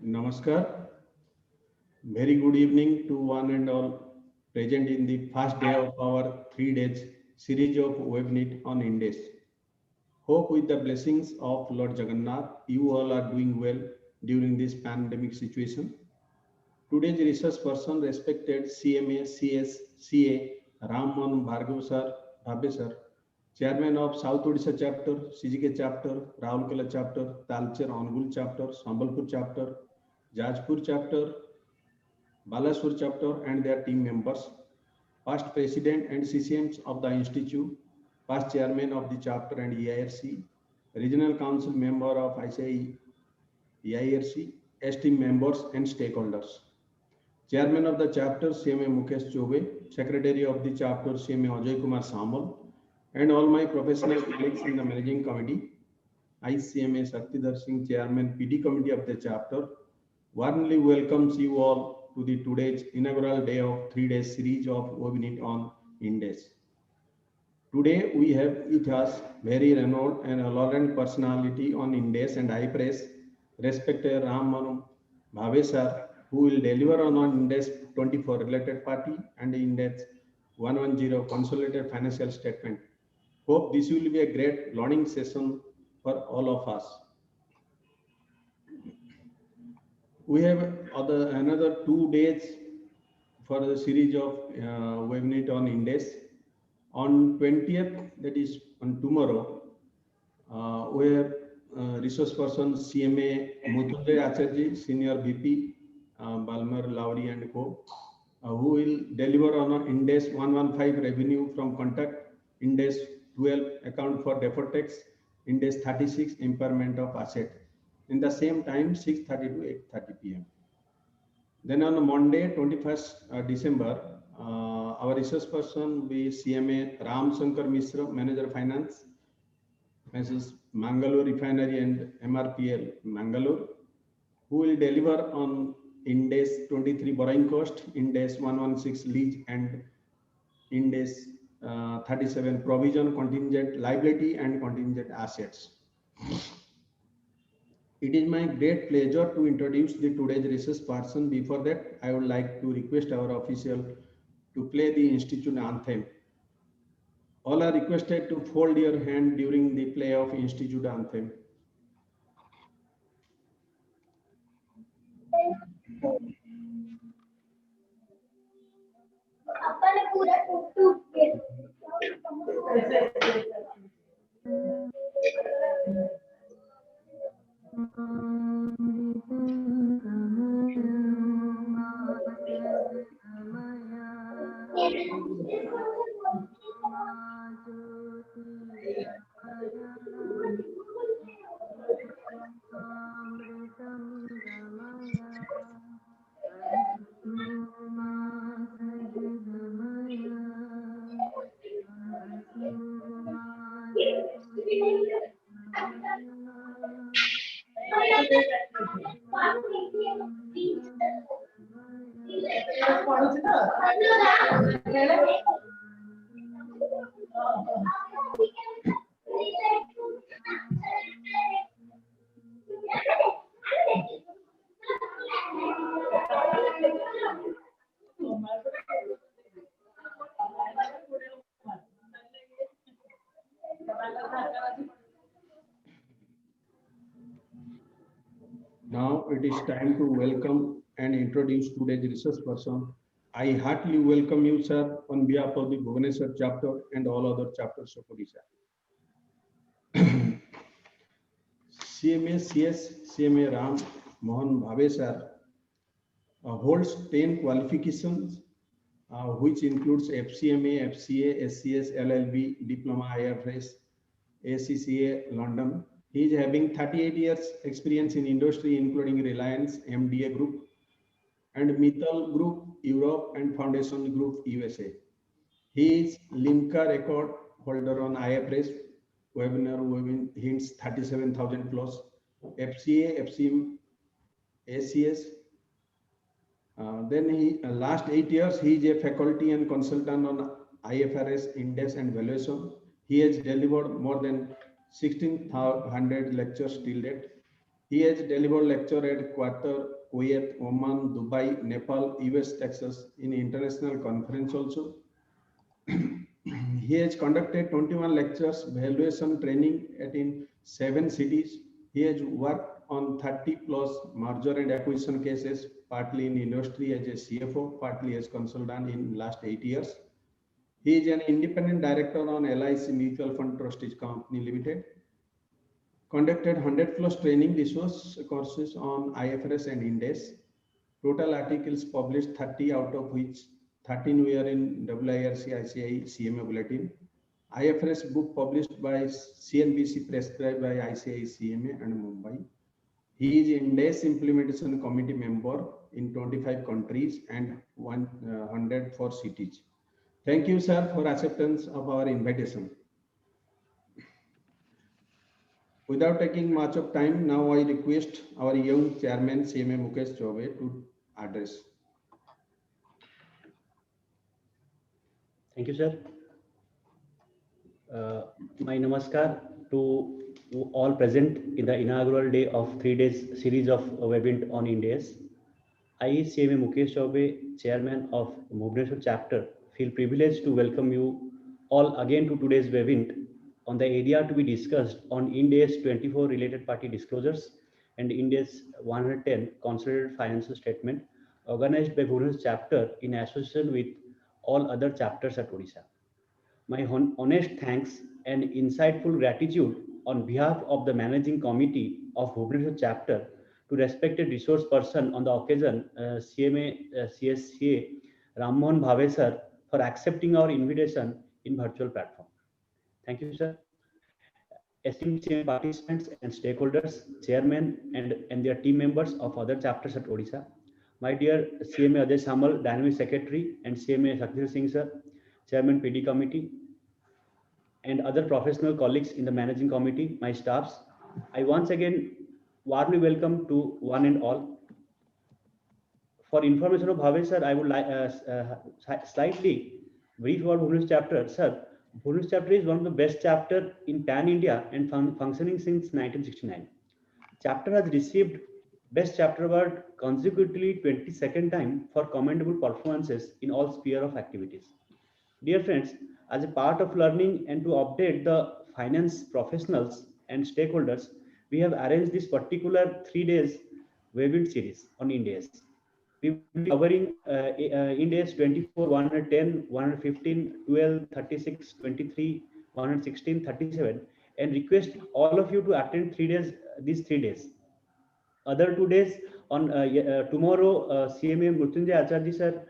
Namaskar. Very good evening to one and all present in the first day of our 3 days series of webinar on Indes. Hope with the blessings of Lord Jagannath, you all are doing well during this pandemic situation. Today's research person, respected CMA, CS, CA, Ramman Bhargav sir, Bhabbe sir, Chairman of South Odisha chapter, CGK chapter, Raulkela chapter, Talcher Angul chapter, Sambalpur chapter, Jajpur chapter, Balasur chapter and their team members, past president and CCMs of the institute, past chairman of the chapter and EIRC, regional council member of ICI EIRC, team members and stakeholders. Chairman of the chapter CMA Mukesh Chobe, secretary of the chapter CMA Ajay Kumar Samal, and all my professional colleagues in the managing committee, ICMA Saktidhar Singh, chairman PD committee of the chapter, warmly welcomes you all to the today's inaugural day of 3 days series of webinar on Indes. Today we have with us very renowned and lauded personality on Indes and IPRES, respected Ram Manu Bhave sir, who will deliver on Indes 24 related party and Indes 110 consolidated financial statement. Hope this will be a great learning session for all of us. We have another 2 days for the series of webinar on Indes. On 20th, that is on tomorrow, where resource person CMA Mutunjay Acharji, Senior VP, Balmer, Lowry and Co, who will deliver on Indes 115 revenue from contact, Indes 12 account for deferred tax, Indes 36 impairment of asset. In the same time, 6:30 to 8:30 p.m. Then on Monday, 21st December, our resource person will be CMA Ram Shankar Mishra, Manager Finance, Mrs. Mangalore Refinery and MRPL Mangalore, who will deliver on Indes 23 borrowing cost, Indes 116 lease and Indes 37 provision, contingent liability and contingent assets. It is my great pleasure to introduce the today's research person. Before that, I would like to request our official to play the institute anthem. All are requested to fold your hand during the play of institute anthem. Now it is time to welcome and introduce today's research person. I heartily welcome you, sir, on behalf of the Bhubaneswar chapter and all other chapters of Odisha. CMA CS CMA Ram Mohan Bhave sir holds 10 qualifications, which includes FCMA, FCA, SCS, LLB, Diploma, IFRS, ACCA, London. He is having 38 years experience in industry, including Reliance, MDA Group, and Mittal Group, Europe, and Foundation Group, USA. He is Limca record holder on IFRS, webinar hints 37,000 plus, FCA, FCM, ACS. Then last 8 years, he is a faculty and consultant on IFRS, index and valuation. He has delivered more than 1600 lectures till date. He has delivered lecture at Qatar, Kuwait, Oman, Dubai, Nepal, US, Texas in international conference also. He has conducted 21 lectures, valuation training in 7 cities. He has worked on 30 plus merger and acquisition cases, partly in industry as a CFO, partly as consultant in last 8 years. He is an independent director on LIC Mutual Fund Trustees Company Limited. Conducted 100 plus training resource courses on IFRS and Ind AS. Total articles published 30, out of which 13 were in WIRC ICAI CMA Bulletin. IFRS book published by CNBC, prescribed by ICAI CMA and Mumbai. He is Ind AS implementation committee member in 25 countries and 104 cities. Thank you, sir, for acceptance of our invitation. Without taking much of time, now I request our young chairman, CMA Mukesh Chaubey, to address. Thank you, sir. My namaskar to all present in the inaugural day of 3 days series of webinar on Ind AS. I, CMA Mukesh Chaubey, Chairman of Bhubaneswar Chapter, feel privileged to welcome you all again to today's webinar on the area to be discussed on Ind AS 24 related party disclosures and Ind AS 110 consolidated financial statement organized by Bhubaneswar Chapter in association with all other chapters at Odisha. My honest thanks and insightful gratitude on behalf of the Managing Committee of Bhubaneswar Chapter to respected resource person on the occasion, CSCA Rammohan Bhavesar, for accepting our invitation in virtual platform. Thank you, sir. Esteemed CMA participants and stakeholders, chairmen and their team members of other chapters at Odisha, my dear CMA Ajay Samal, Dynamic Secretary, and CMA Sakshir Singh sir, Chairman PD Committee, and other professional colleagues in the Managing Committee, my staffs, I once again warmly welcome to one and all. For information of Bhavesh sir, I would like slightly brief about Bhubaneswar Chapter. Sir, Bhubaneswar Chapter is one of the best chapter in Pan India and functioning since 1969. Chapter has received Best Chapter Award consecutively 22nd time for commendable performances in all sphere of activities. Dear friends, as a part of learning and to update the finance professionals and stakeholders, we have arranged this particular 3 days webinar series on Ind AS. We will be covering Ind AS 24, 110, 115, 12, 36, 23, 116, 37, and request all of you to attend 3 days, these 3 days. Other 2 days on tomorrow, CMA Mrutyunjay Acharya sir,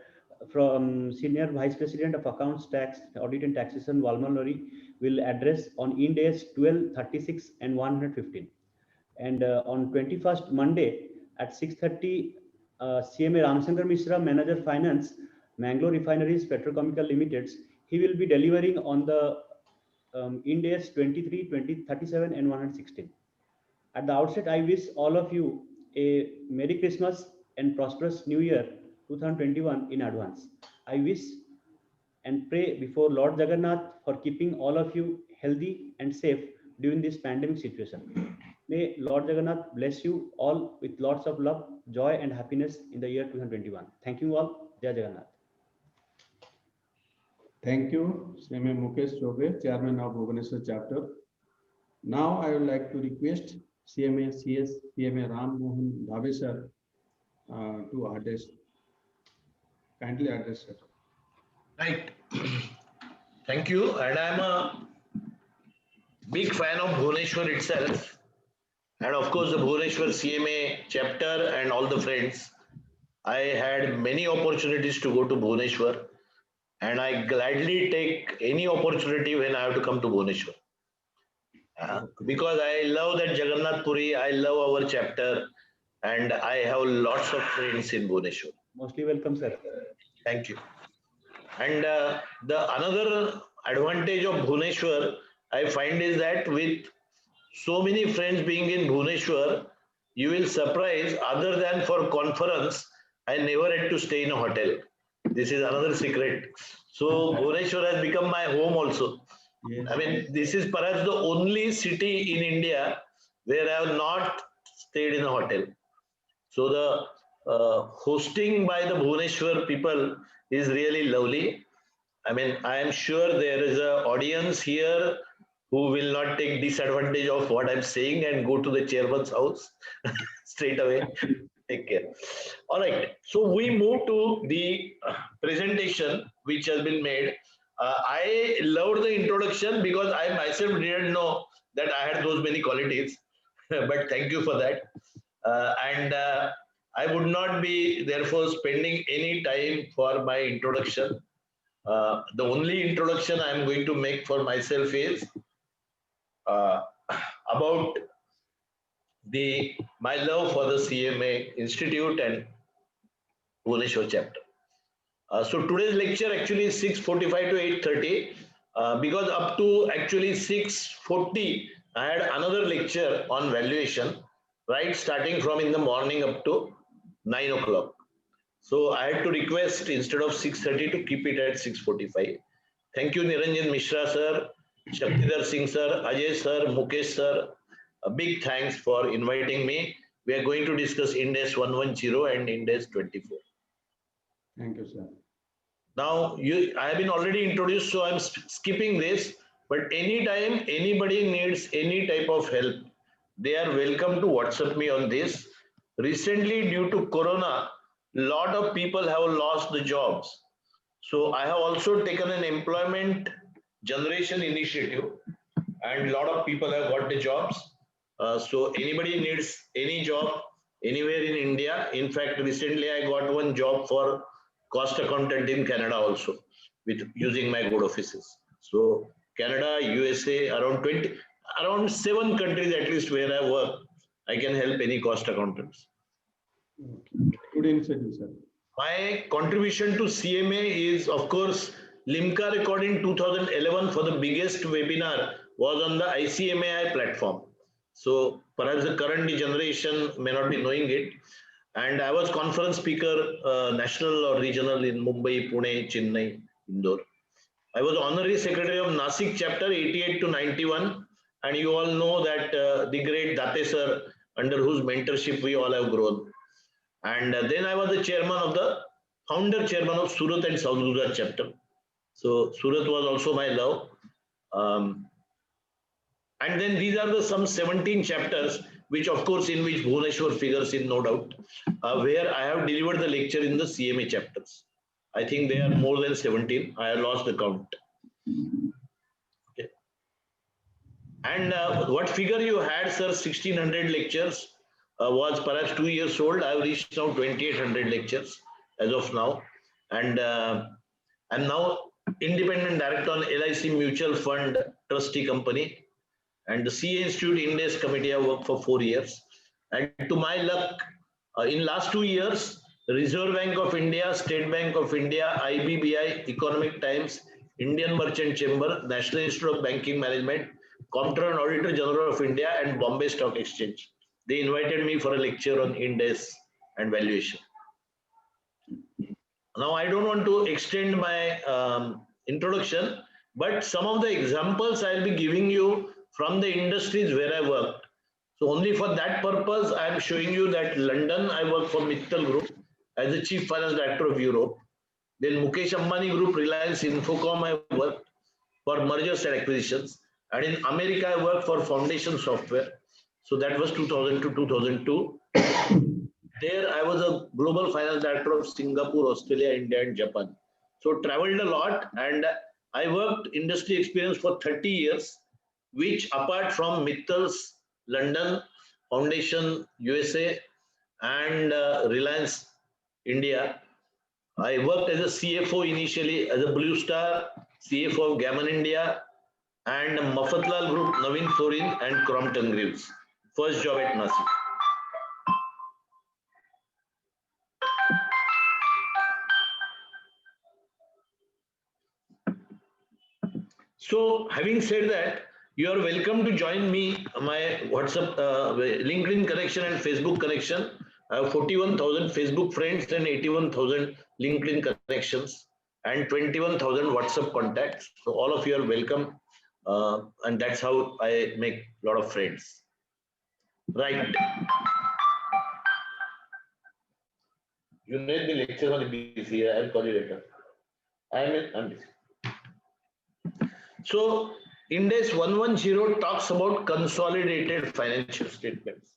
from Senior Vice President of Accounts, Tax, Audit and Taxation, Walmalori, will address on Ind AS 12, 36, and 115. And on 21st Monday at 6:30, CMA Ramshankar Mishra, Manager Finance, Mangalore Refineries Petrochemical Limited, he will be delivering on the Ind AS 23, 20, 37, and 116. At the outset, I wish all of you a Merry Christmas and prosperous New Year 2021 in advance. I wish and pray before Lord Jagannath for keeping all of you healthy and safe during this pandemic situation. May Lord Jagannath bless you all with lots of love, joy, and happiness in the year 2021. Thank you all. Jai Jagannath. Thank you, CMA Mukesh Chaubey, Chairman of Bhubaneswar Chapter. Now I would like to request CMA CS, CMA Rammohan Bhavesar to address. Kindly address, sir. Right. Thank you. And I'm a big fan of Bhubaneswar itself. And of course, the Bhubaneswar CMA chapter and all the friends. I had many opportunities to go to Bhubaneswar. And I gladly take any opportunity when I have to come to Bhubaneswar. Because I love that Jagannath Puri, I love our chapter, and I have lots of friends in Bhubaneswar. Mostly welcome, sir. Thank you. And the another advantage of Bhubaneswar I find is that with so many friends being in Bhubaneswar, you will surprise, other than for conference, I never had to stay in a hotel. This is another secret. So Bhubaneswar has become my home also. Yes. I mean, this is perhaps the only city in India where I have not stayed in a hotel. So the hosting by the Bhubaneswar people is really lovely. I mean, I am sure there is an audience here who will not take disadvantage of what I'm saying and go to the chairman's house straight away. Take care. All right. So we move to the presentation which has been made. I loved the introduction because I myself didn't know that I had those many qualities. But thank you for that. And I would not be therefore spending any time for my introduction. The only introduction I am going to make for myself is uh, about my love for the CMA Institute and Bhubaneswar chapter. So today's lecture actually is 6:45 to 8:30 because up to actually 6:40 I had another lecture on valuation, right, starting from in the morning up to 9 o'clock. So I had to request instead of 6:30 to keep it at 6:45. Thank you, Niranjan Mishra sir, Shaktidhar Singh sir, Ajay sir, Mukesh sir. A big thanks for inviting me. We are going to discuss Ind AS 110 and Ind AS 24. Thank you, sir. Now, I have been already introduced, so I'm skipping this. But anytime anybody needs any type of help, they are welcome to WhatsApp me on this. Recently, due to Corona, lot of people have lost the jobs. So I have also taken an employment generation initiative, and a lot of people have got the jobs. So anybody needs any job anywhere in India. In fact, recently I got one job for cost accountant in Canada also, with using my good offices. So Canada, USA, around 7 countries at least where I work, I can help any cost accountants. Good initiative, sir. My contribution to CMA is, of course, Limca record in 2011 for the biggest webinar was on the ICMAI platform. So perhaps the current generation may not be knowing it. And I was conference speaker, national or regional in Mumbai, Pune, Chennai, Indore. I was honorary secretary of Nasik chapter 88 to 91. And you all know that the great Date sir, under whose mentorship we all have grown. And then I was the founder chairman of Surat and South Gujarat chapter. So Surat was also my love. And then these are some 17 chapters, which of course in which Bhubaneswar figures in, no doubt, where I have delivered the lecture in the CMA chapters. I think they are more than 17. I have lost the count. Okay. And what figure you had, sir, 1600 lectures was perhaps 2 years old. I have reached now 2800 lectures as of now. And I'm now independent director on LIC Mutual Fund Trustee Company. And the CA Institute Ind AS Committee I worked for 4 years. And to my luck, in last 2 years, Reserve Bank of India, State Bank of India, IBBI, Economic Times, Indian Merchant Chamber, National Institute of Banking Management, Comptroller and Auditor General of India, and Bombay Stock Exchange. They invited me for a lecture on Ind AS and valuation. Now, I don't want to extend my introduction, but some of the examples I'll be giving you from the industries where I worked. So only for that purpose, I am showing you that London, I work for Mittal Group as the Chief Finance Director of Europe. Then Mukesh Ambani Group, Reliance Infocom, I worked for mergers and acquisitions. And in America, I worked for Foundation Software. So that was 2000 to 2002. There, I was a Global Finance Director of Singapore, Australia, India, and Japan. So traveled a lot, and I worked industry experience for 30 years, which apart from Mittal's London, Foundation USA, and Reliance India, I worked as a CFO initially as a Blue Star, CFO of Gammon India, and Mafatlal Group, Navin Florin, and Crompton Greaves. First job at Nasik. So having said that, you are welcome to join me, my WhatsApp, LinkedIn connection and Facebook connection. I have 41,000 Facebook friends and 81,000 LinkedIn connections and 21,000 WhatsApp contacts. So all of you are welcome. And that's how I make a lot of friends. Right. You need the lectures on the BC. I'll call you later. I'm busy. So Ind AS 110 talks about consolidated financial statements.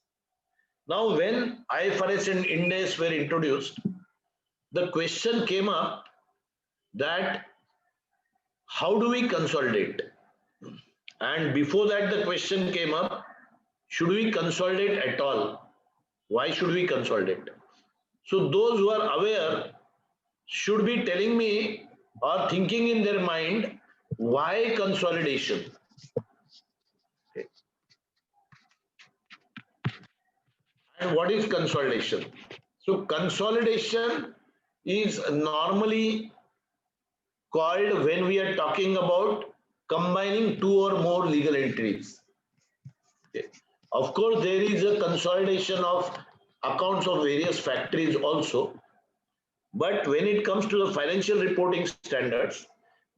Now, when IFRS and Ind AS were introduced, the question came up that how do we consolidate? And before that, the question came up, should we consolidate at all? Why should we consolidate? So those who are aware should be telling me or thinking in their mind, why consolidation? Okay. And what is consolidation? So consolidation is normally called when we are talking about combining two or more legal entities. Okay. Of course, there is a consolidation of accounts of various factories also. But when it comes to the financial reporting standards,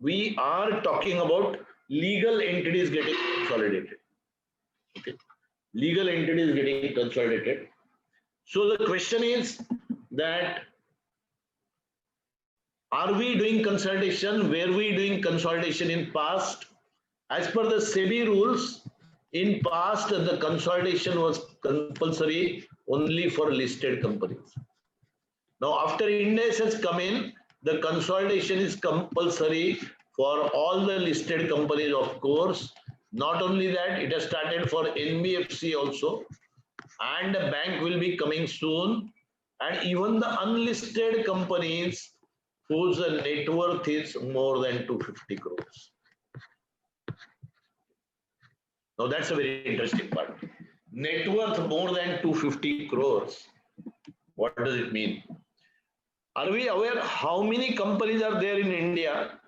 we are talking about legal entities getting consolidated. Okay. Legal entities getting consolidated. So the question is that, are we doing consolidation? Were we doing consolidation in past? As per the SEBI rules, in past the consolidation was compulsory only for listed companies. Now after Ind AS has come in, the consolidation is compulsory for all the listed companies, of course. Not only that, it has started for NBFC also, and a bank will be coming soon, and even the unlisted companies whose net worth is more than 250 crores. Now that's a very interesting part. Net worth more than 250 crores. What does it mean? Are we aware how many companies are there in India?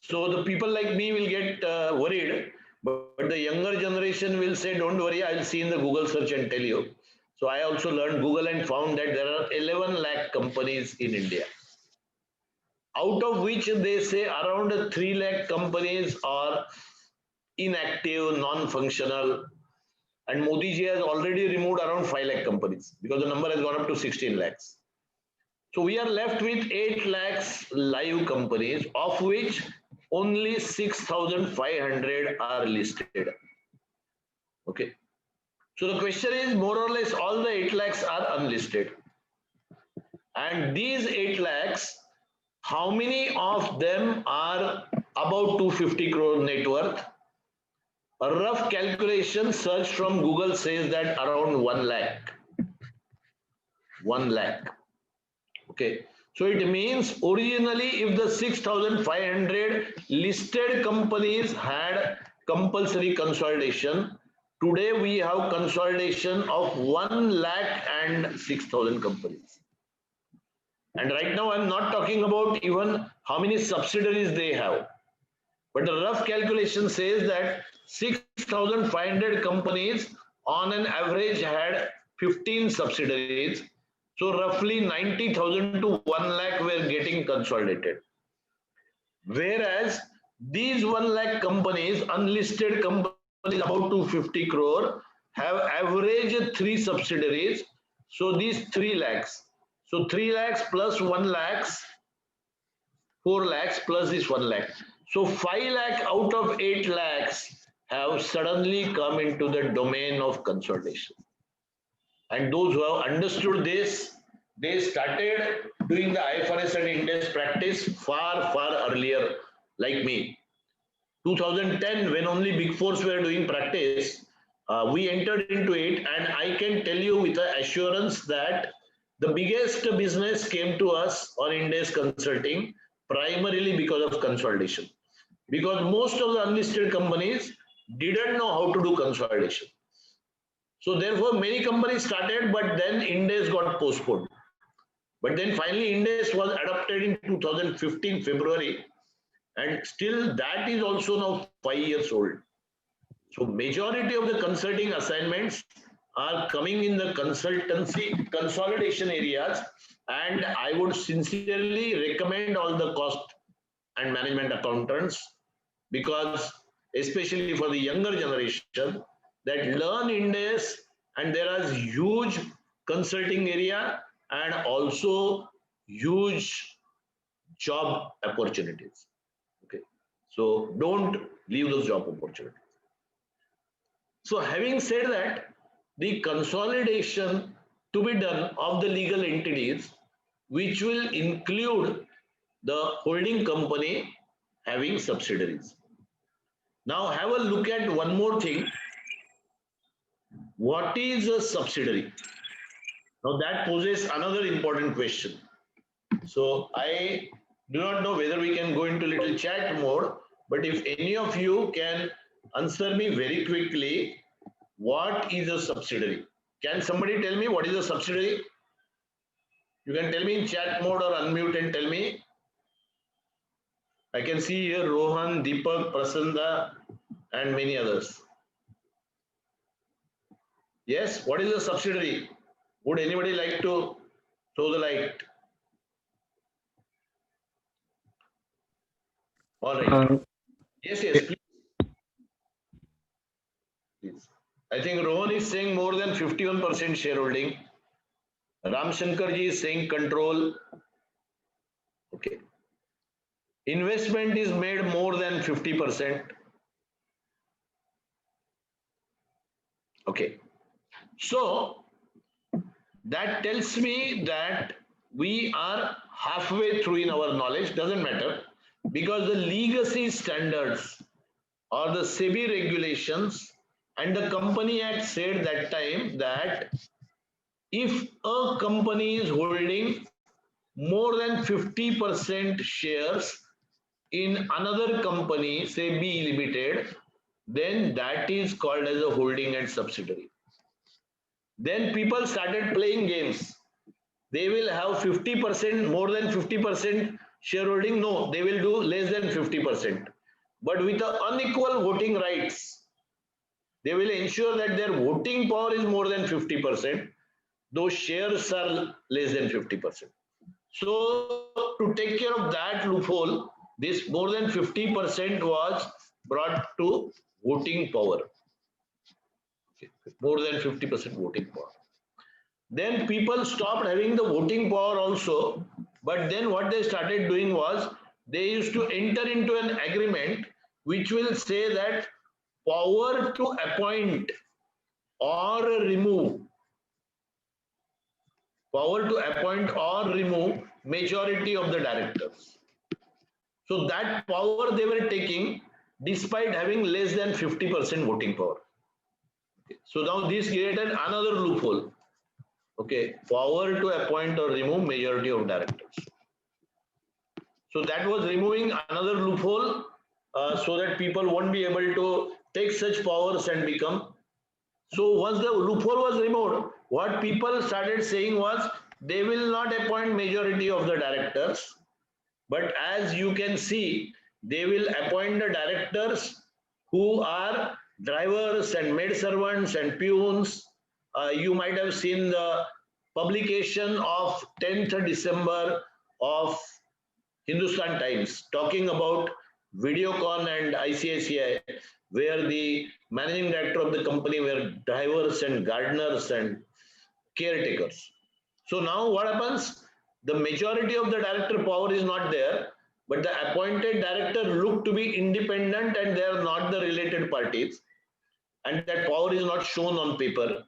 So the people like me will get worried, but the younger generation will say, don't worry, I'll see in the Google search and tell you. So I also learned Google and found that there are 11 lakh companies in India, out of which they say around 3 lakh companies are inactive, non-functional, and Modi ji has already removed around 5 lakh companies because the number has gone up to 16 lakhs. So we are left with 8 lakhs live companies, of which only 6,500 are listed. Okay. So the question is, more or less all the 8 lakhs are unlisted. And these 8 lakhs, how many of them are about 250 crore net worth? A rough calculation search from Google says that around 1 lakh. 1 lakh. Okay. So it means originally if the 6,500 listed companies had compulsory consolidation, today we have consolidation of 1 lakh and 6,000 companies. And right now I'm not talking about even how many subsidiaries they have. But the rough calculation says that 6,500 companies on an average had 15 subsidiaries. So roughly 90,000 to 1 lakh were getting consolidated. Whereas these 1 lakh companies, unlisted companies about 250 crore, have average 3 subsidiaries. So these 3 lakhs. So 3 lakhs plus 1 lakhs, 4 lakhs plus this 1 lakh. So 5 lakh out of 8 lakhs have suddenly come into the domain of consolidation. And those who have understood this, they started doing the IFRS and Ind AS practice far, far earlier, like me. 2010, when only Big Fours were doing practice, we entered into it, and I can tell you with assurance that the biggest business came to us on Ind AS consulting primarily because of consolidation. Because most of the unlisted companies didn't know how to do consolidation. So therefore, many companies started, but then Ind AS got postponed. But then finally, Ind AS was adopted in 2015 February, and still that is also now 5 years old. So majority of the consulting assignments are coming in the consultancy consolidation areas, and I would sincerely recommend all the cost and management accountants, because especially for the younger generation, that learn Ind AS, and there is huge consulting area, and also huge job opportunities. Okay, so don't leave those job opportunities. So having said that, the consolidation to be done of the legal entities, which will include the holding company having subsidiaries. Now have a look at one more thing. What is a subsidiary? Now that poses another important question. So I do not know whether we can go into little chat mode, but if any of you can answer me very quickly, what is a subsidiary? Can somebody tell me what is a subsidiary? You can tell me in chat mode or unmute and tell me. I can see here Rohan, Deepak, Prasanna, and many others. Yes, what is a subsidiary? Would anybody like to throw the light? All right. Yes, please. Please. I think Rohan is saying more than 51% shareholding. Ram Shankar ji is saying control. Okay. Investment is made more than 50%. Okay. So that tells me that we are halfway through in our knowledge, doesn't matter, because the legacy standards or the SEBI regulations and the Company Act said that time that if a company is holding more than 50% shares in another company, say B Limited, then that is called as a holding and subsidiary. Then people started playing games. They will have 50%, more than 50% shareholding. No, they will do less than 50%. But with the unequal voting rights, they will ensure that their voting power is more than 50%. Those shares are less than 50%. So to take care of that loophole, this more than 50% was brought to voting power. More than 50% voting power. Then people stopped having the voting power also, but then what they started doing was they used to enter into an agreement which will say that power to appoint or remove majority of the directors. So that power they were taking despite having less than 50% voting power. Okay. So now this created another loophole. Okay, power to appoint or remove majority of directors. So that was removing another loophole so that people won't be able to take such powers and become. So once the loophole was removed, what people started saying was they will not appoint majority of the directors, but as you can see, they will appoint the directors who are drivers and maid servants and peons. You might have seen the publication of 10th December of Hindustan Times talking about Videocon and ICICI, where the managing director of the company were drivers and gardeners and caretakers. So now what happens? The majority of the director power is not there, but the appointed director look to be independent and they are not the related parties, and that power is not shown on paper.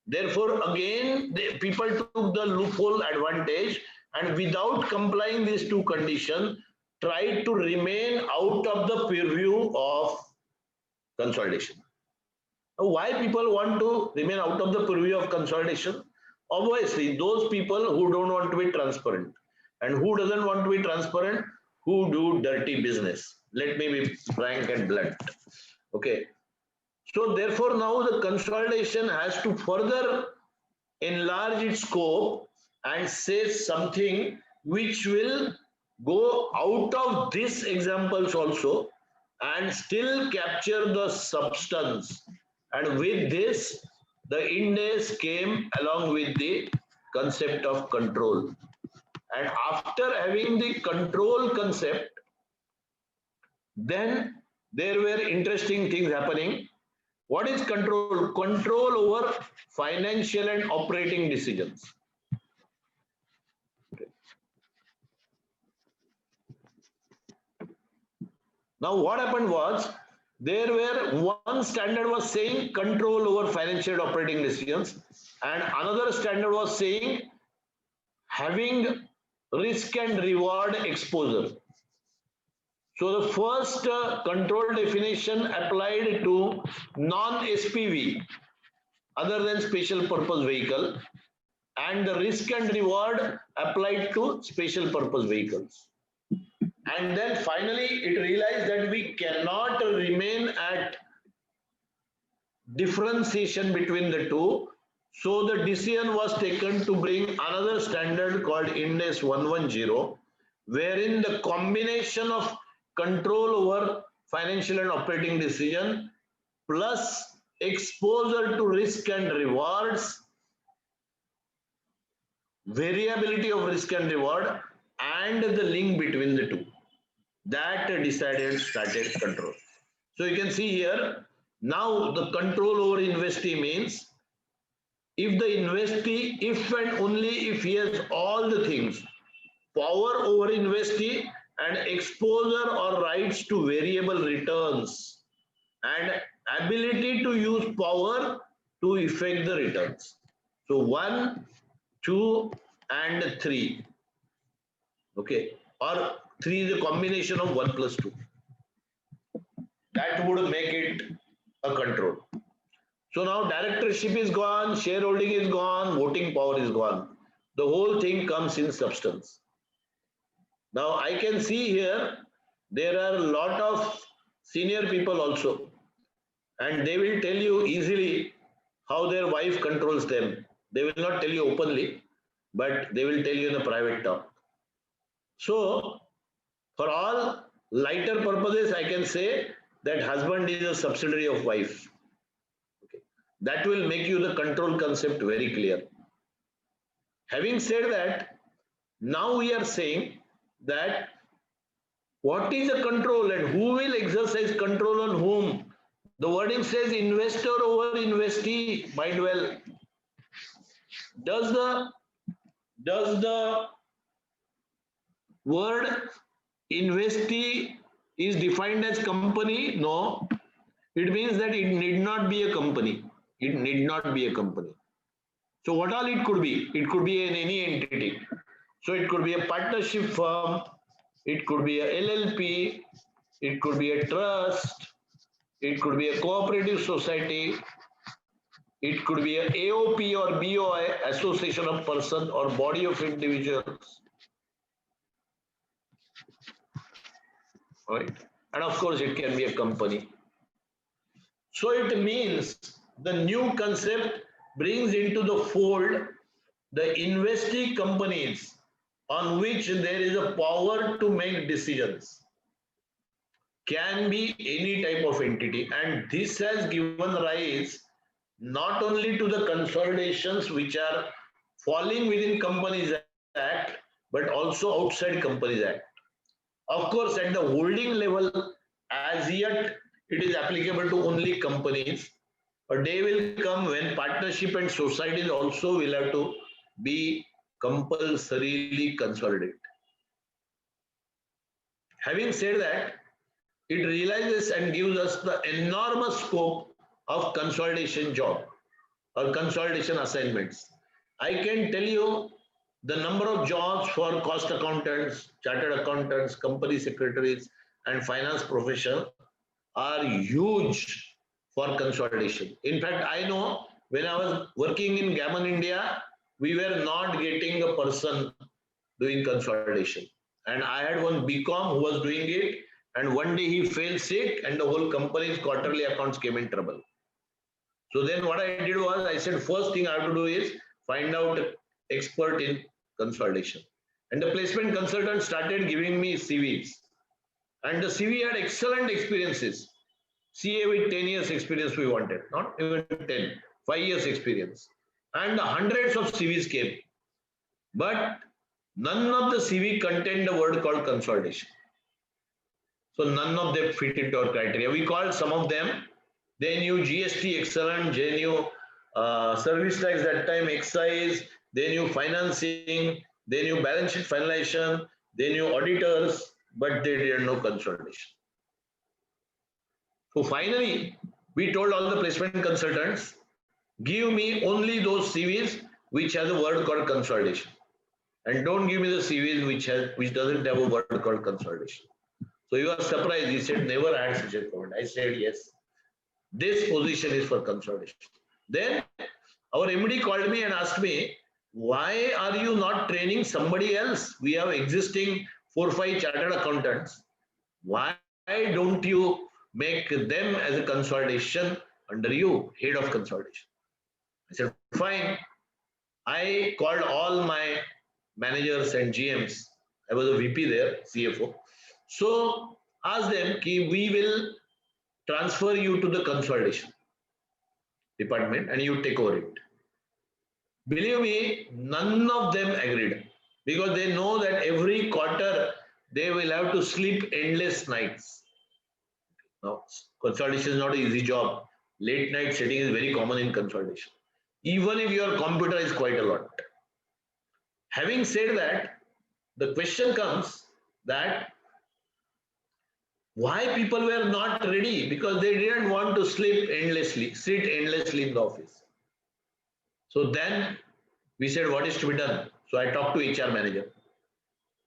Therefore, again, people took the loophole advantage and without complying these two conditions, tried to remain out of the purview of consolidation. Now, why people want to remain out of the purview of consolidation? Obviously, those people who don't want to be transparent. And who doesn't want to be transparent? Who do dirty business. Let me be frank and blunt. Okay. So therefore, now the consolidation has to further enlarge its scope and say something which will go out of these examples also and still capture the substance. And with this, the Ind AS came along with the concept of control. And after having the control concept, then there were interesting things happening. What is control? Control over financial and operating decisions. Now what happened was, there were one standard was saying control over financial and operating decisions, and another standard was saying having risk and reward exposure. So the first control definition applied to non-SPV, other than special purpose vehicle, and the risk and reward applied to special purpose vehicles. And then finally it realized that we cannot remain at differentiation between the two. So the decision was taken to bring another standard called Ind AS 110, wherein the combination of control over financial and operating decision plus exposure to risk and rewards, variability of risk and reward, and the link between the two, that started control. So you can see here, now the control over investee means if the investee, if and only if he has all the things, power over investee and exposure or rights to variable returns and ability to use power to effect the returns. So 1, 2 and 3. Okay, or 3 is a combination of 1 plus 2. That would make it a control. So now directorship is gone, shareholding is gone, voting power is gone. The whole thing comes in substance. Now I can see here there are a lot of senior people also, and they will tell you easily how their wife controls them. They will not tell you openly, but they will tell you in a private talk. So for all lighter purposes, I can say that husband is a subsidiary of wife. Okay. That will make you the control concept very clear. Having said that, now we are saying that what is a control and who will exercise control on whom? The wording says investor over investee, mind well. Does the word investee is defined as company? No. It means that it need not be a company. It need not be a company. So what all it could be? It could be in any entity. So it could be a partnership firm, it could be a LLP, it could be a trust, it could be a cooperative society, it could be a AOP or BOI, association of persons or body of individuals. Right? And of course it can be a company. So it means the new concept brings into the fold the investee companies on which there is a power to make decisions. Can be any type of entity, and this has given rise not only to the consolidations which are falling within Companies Act, but also outside Companies Act. Of course, at the holding level, as yet it is applicable to only companies. A day will come when partnership and societies also will have to be compulsorily consolidated. Having said that, it realizes and gives us the enormous scope of consolidation job or consolidation assignments. I can tell you the number of jobs for cost accountants, chartered accountants, company secretaries, and finance profession are huge for consolidation. In fact, I know when I was working in Gammon India, we were not getting a person doing consolidation. And I had one BCom who was doing it, and one day he fell sick and the whole company's quarterly accounts came in trouble. So then what I did was, I said, first thing I have to do is find out expert in consolidation. And the placement consultant started giving me CVs. And the CV had excellent experiences. CA with 10 years experience we wanted, not even 10, 5 years experience. And hundreds of CVs came. But none of the CV contained a word called consolidation. So none of them fit into our criteria. We called some of them. They knew GST excellent, they knew service tax that time, excise, they knew financing, they knew balance sheet finalization, they knew auditors, but they didn't know consolidation. So finally, we told all the placement consultants, give me only those CVs which has a word called consolidation, and don't give me the CVs which doesn't have a word called consolidation. So he was surprised. He said, never had such a comment. I said, yes, this position is for consolidation. Then our MD called me and asked me, why are you not training somebody else? We have existing 4 or 5 chartered accountants. Why don't you make them as a consolidation under you, head of consolidation? I said, fine. I called all my managers and GMs. I was a VP there, CFO. So ask them, we will transfer you to the consolidation department and you take over it. Believe me, none of them agreed because they know that every quarter they will have to sleep endless nights. Now, consolidation is not an easy job. Late night sitting is very common in consolidation. Even if your computer is quite a lot. Having said that, the question comes that why people were not ready? Because they didn't want to sleep endlessly, sit endlessly in the office. So then we said, what is to be done? So I talked to HR manager.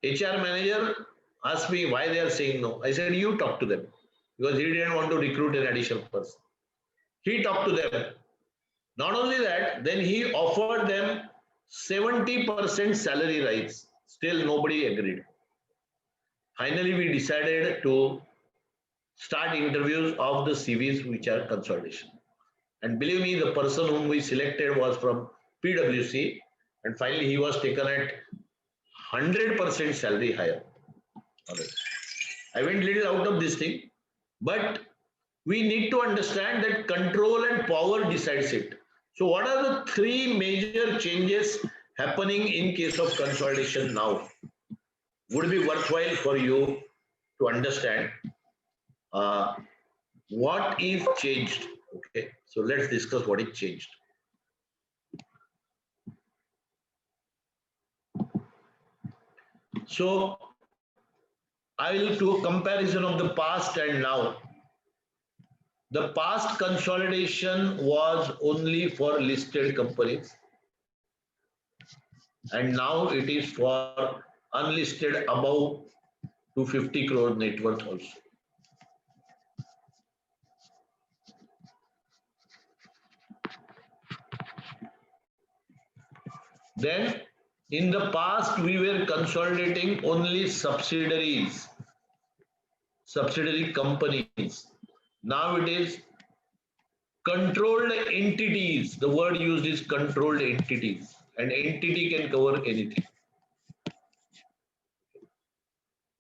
HR manager asked me why they are saying no. I said, you talk to them, because he didn't want to recruit an additional person. He talked to them. Not only that, then he offered them 70% salary rise. Still nobody agreed. Finally, we decided to start interviews of the CVs which are consolidation. And believe me, the person whom we selected was from PwC, and finally he was taken at 100% salary higher. I went little out of this thing, but we need to understand that control and power decides it. So what are the 3 major changes happening in case of consolidation now? Would be worthwhile for you to understand what is changed. Okay, so let's discuss what is changed. So I will do a comparison of the past and now. The past consolidation was only for listed companies, and now it is for unlisted above 250 crore net worth also. Then in the past we were consolidating only subsidiaries, subsidiary companies. Now it is controlled entities. The word used is controlled entities. An entity can cover anything.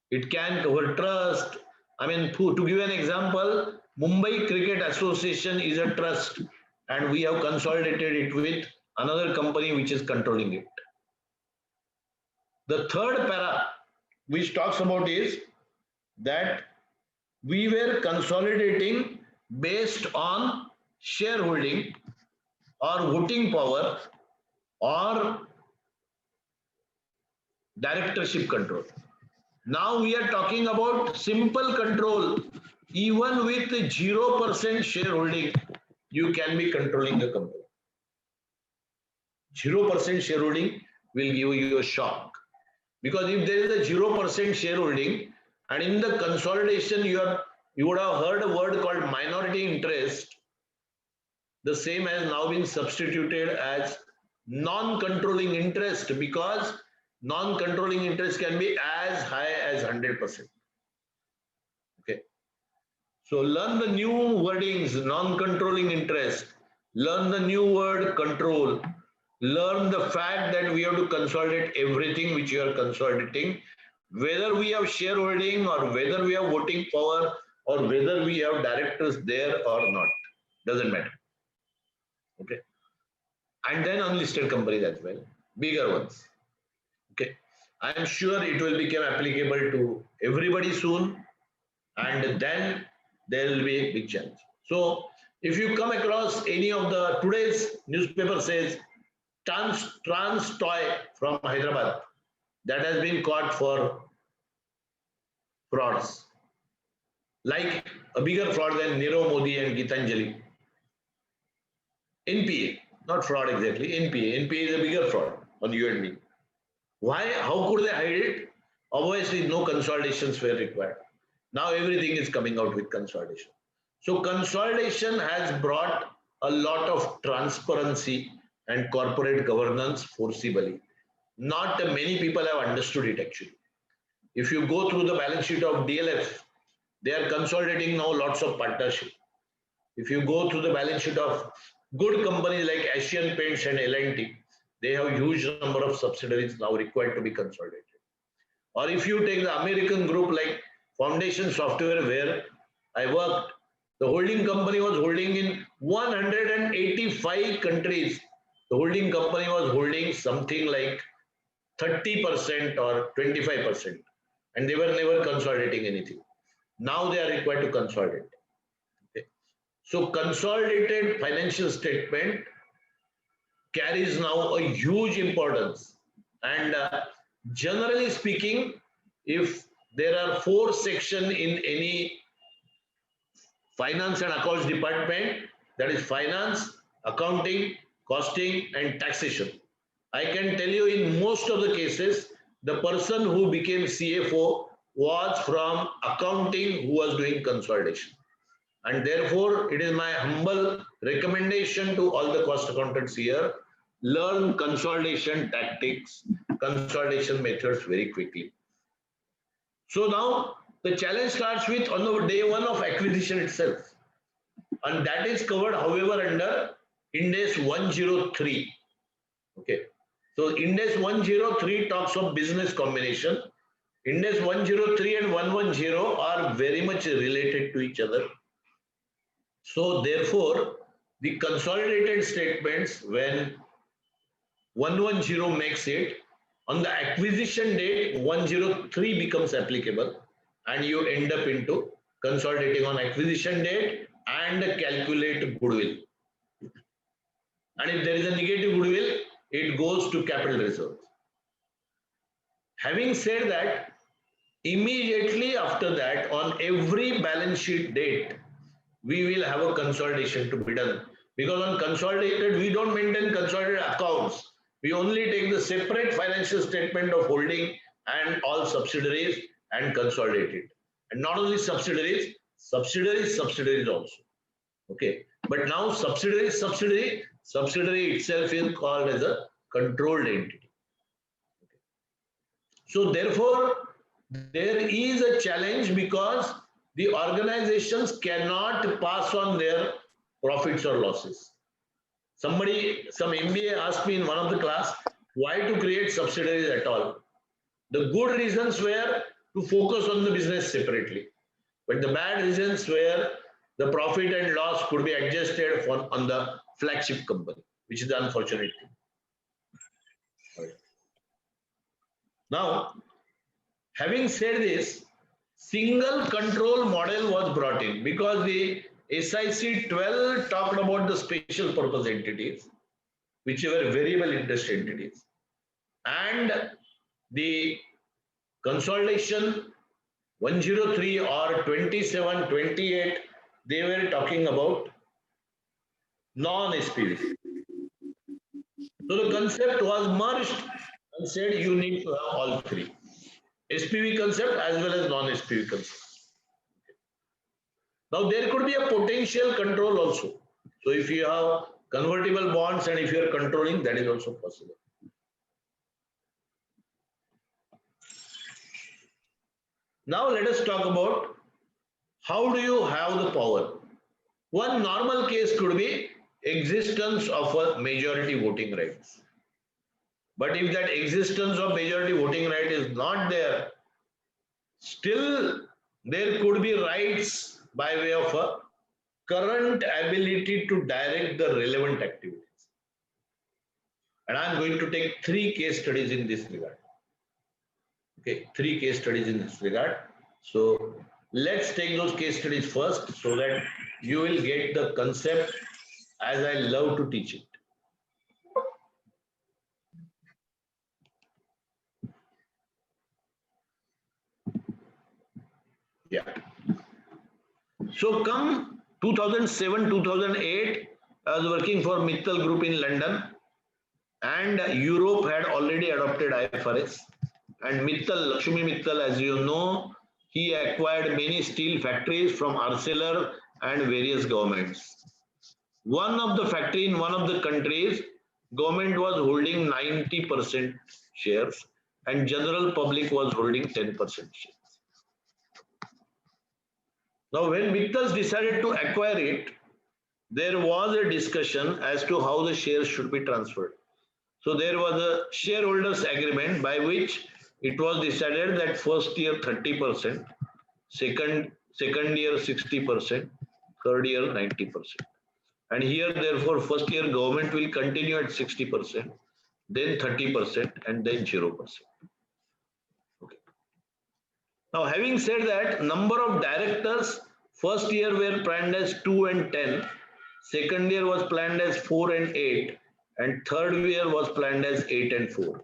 It can cover trust. I mean, to give an example, Mumbai Cricket Association is a trust, and we have consolidated it with another company which is controlling it. The third para which talks about is that we were consolidating based on shareholding or voting power or directorship control. Now we are talking about simple control. Even with 0% shareholding, you can be controlling the company. 0% shareholding will give you a shock. Because if there is a 0% shareholding and in the consolidation you would have heard a word called minority interest, the same has now been substituted as non-controlling interest, because non-controlling interest can be as high as 100%. Okay. So learn the new wordings, non-controlling interest, learn the new word control, learn the fact that we have to consolidate everything which you are consolidating, whether we have shareholding or whether we have voting power or whether we have directors there or not, doesn't matter. Okay. And then unlisted companies as well, bigger ones. Okay. I am sure it will become applicable to everybody soon, and then there will be a big challenge. So if you come across any of the today's newspaper says Trans Toy from Hyderabad that has been caught for frauds. like a bigger fraud than Nirav Modi and Gitanjali. NPA, not fraud exactly, NPA. NPA is a bigger fraud on you and me. Why? How could they hide it? Obviously, no consolidations were required. Now everything is coming out with consolidation. So consolidation has brought a lot of transparency and corporate governance forcibly. Not many people have understood it actually. If you go through the balance sheet of DLF, they are consolidating now lots of partnership. If you go through the balance sheet of good companies like Asian Paints and L&T, they have huge number of subsidiaries now required to be consolidated. Or if you take the American group like Foundation Software, where I worked, the holding company was holding in 185 countries. The holding company was holding something like 30% or 25%, and they were never consolidating anything. Now they are required to consolidate. Okay. So consolidated financial statement carries now a huge importance. And generally speaking, if there are 4 sections in any finance and accounts department, that is finance, accounting, costing, and taxation. I can tell you in most of the cases, the person who became CFO was from accounting who was doing consolidation. And therefore, it is my humble recommendation to all the cost accountants here, learn consolidation tactics, consolidation methods very quickly. So now the challenge starts with on the day one of acquisition itself. And that is covered, however, under Ind AS 103. Okay. So Ind AS 103 talks of business combination. Ind AS 103 and 110 are very much related to each other. So therefore, the consolidated statements, when 110 makes it, on the acquisition date, 103 becomes applicable, and you end up into consolidating on acquisition date and calculate goodwill. And if there is a negative goodwill, it goes to capital reserves. Having said that, immediately after that, on every balance sheet date, we will have a consolidation to be done. Because on consolidated, we don't maintain consolidated accounts. We only take the separate financial statement of holding and all subsidiaries and consolidate it. And not only subsidiaries also. Okay. But now subsidiary itself is called as a controlled entity. Okay. So therefore, there is a challenge because the organizations cannot pass on their profits or losses. Some MBA asked me in one of the class, why to create subsidiaries at all? The good reasons were to focus on the business separately. But the bad reasons were the profit and loss could be adjusted on the flagship company, which is the unfortunate thing. Right. Now, having said this, single control model was brought in because the SIC 12 talked about the special purpose entities, which were variable interest entities, and the consolidation 103 or 27, 28, they were talking about non-SPV. So the concept was merged and said you need to have all three. SPV concept as well as non-SPV concept. Now there could be a potential control also. So if you have convertible bonds and if you are controlling, that is also possible. Now let us talk about how do you have the power. One normal case could be existence of a majority voting rights. But if that existence of majority voting right is not there, still there could be rights by way of a current ability to direct the relevant activities. And I'm going to take 3 case studies in this regard. Okay, 3 case studies in this regard. So let's take those case studies first so that you will get the concept as I love to teach it. Yeah. So come 2007, 2008, I was working for Mittal Group in London, and Europe had already adopted IFRS. And Mittal, Lakshmi Mittal, as you know, he acquired many steel factories from Arcelor and various governments. One of the factory in one of the countries, government was holding 90% shares and general public was holding 10% shares. Now when Mittals decided to acquire it, there was a discussion as to how the shares should be transferred. So there was a shareholders agreement by which it was decided that first year 30%, second year 60%, third year 90%. And here therefore first year government will continue at 60%, then 30% and then 0%. Okay. Now having said that, number of directors first year were planned as 2 and 10, second year was planned as 4 and 8, and third year was planned as 8 and 4.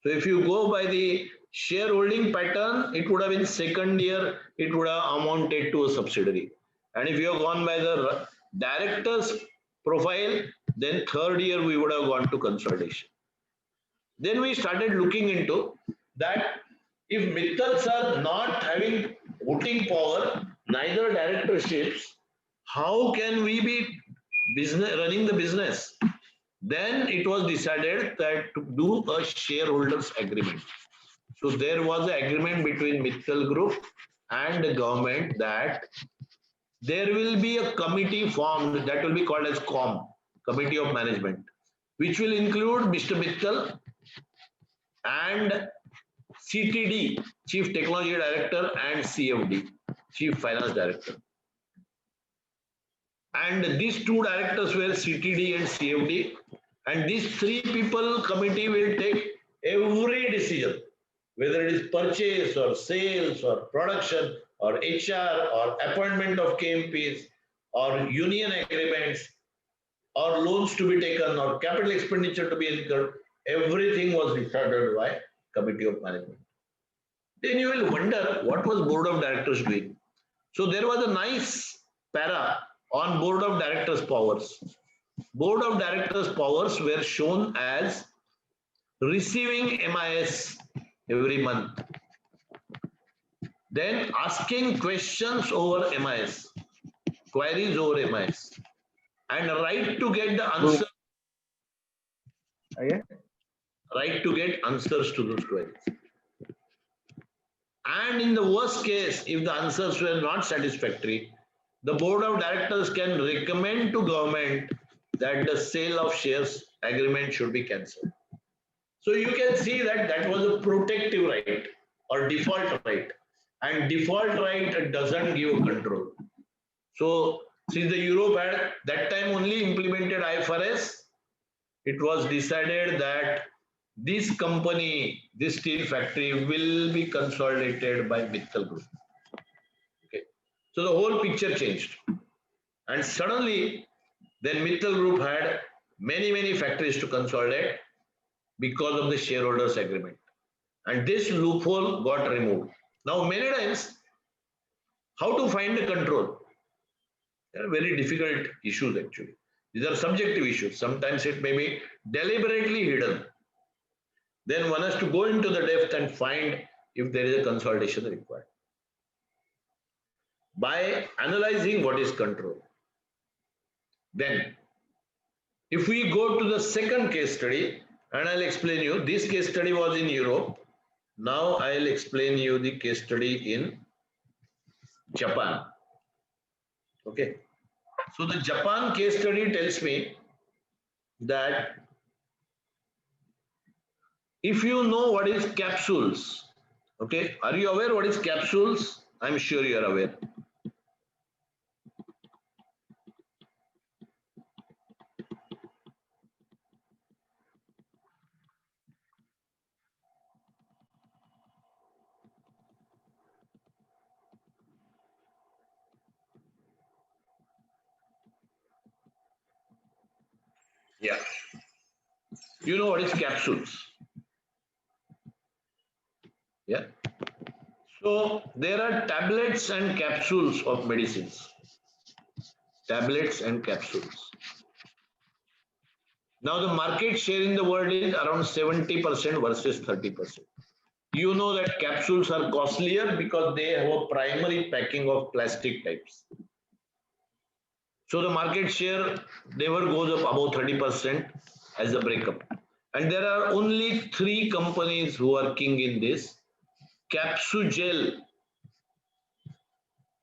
So if you go by the shareholding pattern, it would have been second year, it would have amounted to a subsidiary. And if you have gone by the director's profile, then third year we would have gone to consolidation. Then we started looking into that if Mittals are not having voting power, neither directorships, how can we be running the business? Then it was decided that to do a shareholders agreement. So there was an agreement between Mittal Group and the government that there will be a committee formed that will be called as COM, Committee of Management, which will include Mr. Mittal and CTD, Chief Technology Director, and CFD, Chief Finance Director. And these two directors were CTD and CFD, and these three people committee will take every decision, whether it is purchase or sales or production or HR or appointment of KMPs or union agreements or loans to be taken or capital expenditure to be incurred. Everything was decided by Committee of Management. Then you will wonder what was Board of Directors doing. So there was a nice para on Board of Directors powers. Board of Directors powers were shown as receiving MIS every month, then asking questions over MIS, queries over MIS, and right to get the answer. Right to get answers to those queries. And in the worst case, if the answers were not satisfactory, the Board of Directors can recommend to government that the sale of shares agreement should be cancelled. So you can see that that was a protective right or default right, and default right doesn't give control. So since the Europe had that time only implemented IFRS, it was decided that this company, this steel factory will be consolidated by Mittal Group. Okay. So the whole picture changed. And suddenly, then Mittal Group had many factories to consolidate because of the shareholders agreement. And this loophole got removed. Now, many times, how to find the control? They are very difficult issues actually. These are subjective issues. Sometimes it may be deliberately hidden. Then one has to go into the depth and find if there is a consolidation required. By analyzing what is control. Then, if we go to the second case study, and I'll explain you, this case study was in Europe. Now I'll explain you the case study in Japan. Okay. So the Japan case study tells me that if you know what is capsules, okay, are you aware what is capsules? I'm sure you are aware. Yeah. You know what is capsules? Yeah. So there are tablets and capsules of medicines. Tablets and capsules. Now the market share in the world is around 70% versus 30%. You know that capsules are costlier because they have a primary packing of plastic types. So the market share never goes up above 30% as a breakup. And there are only 3 companies who are king in this. Capsugel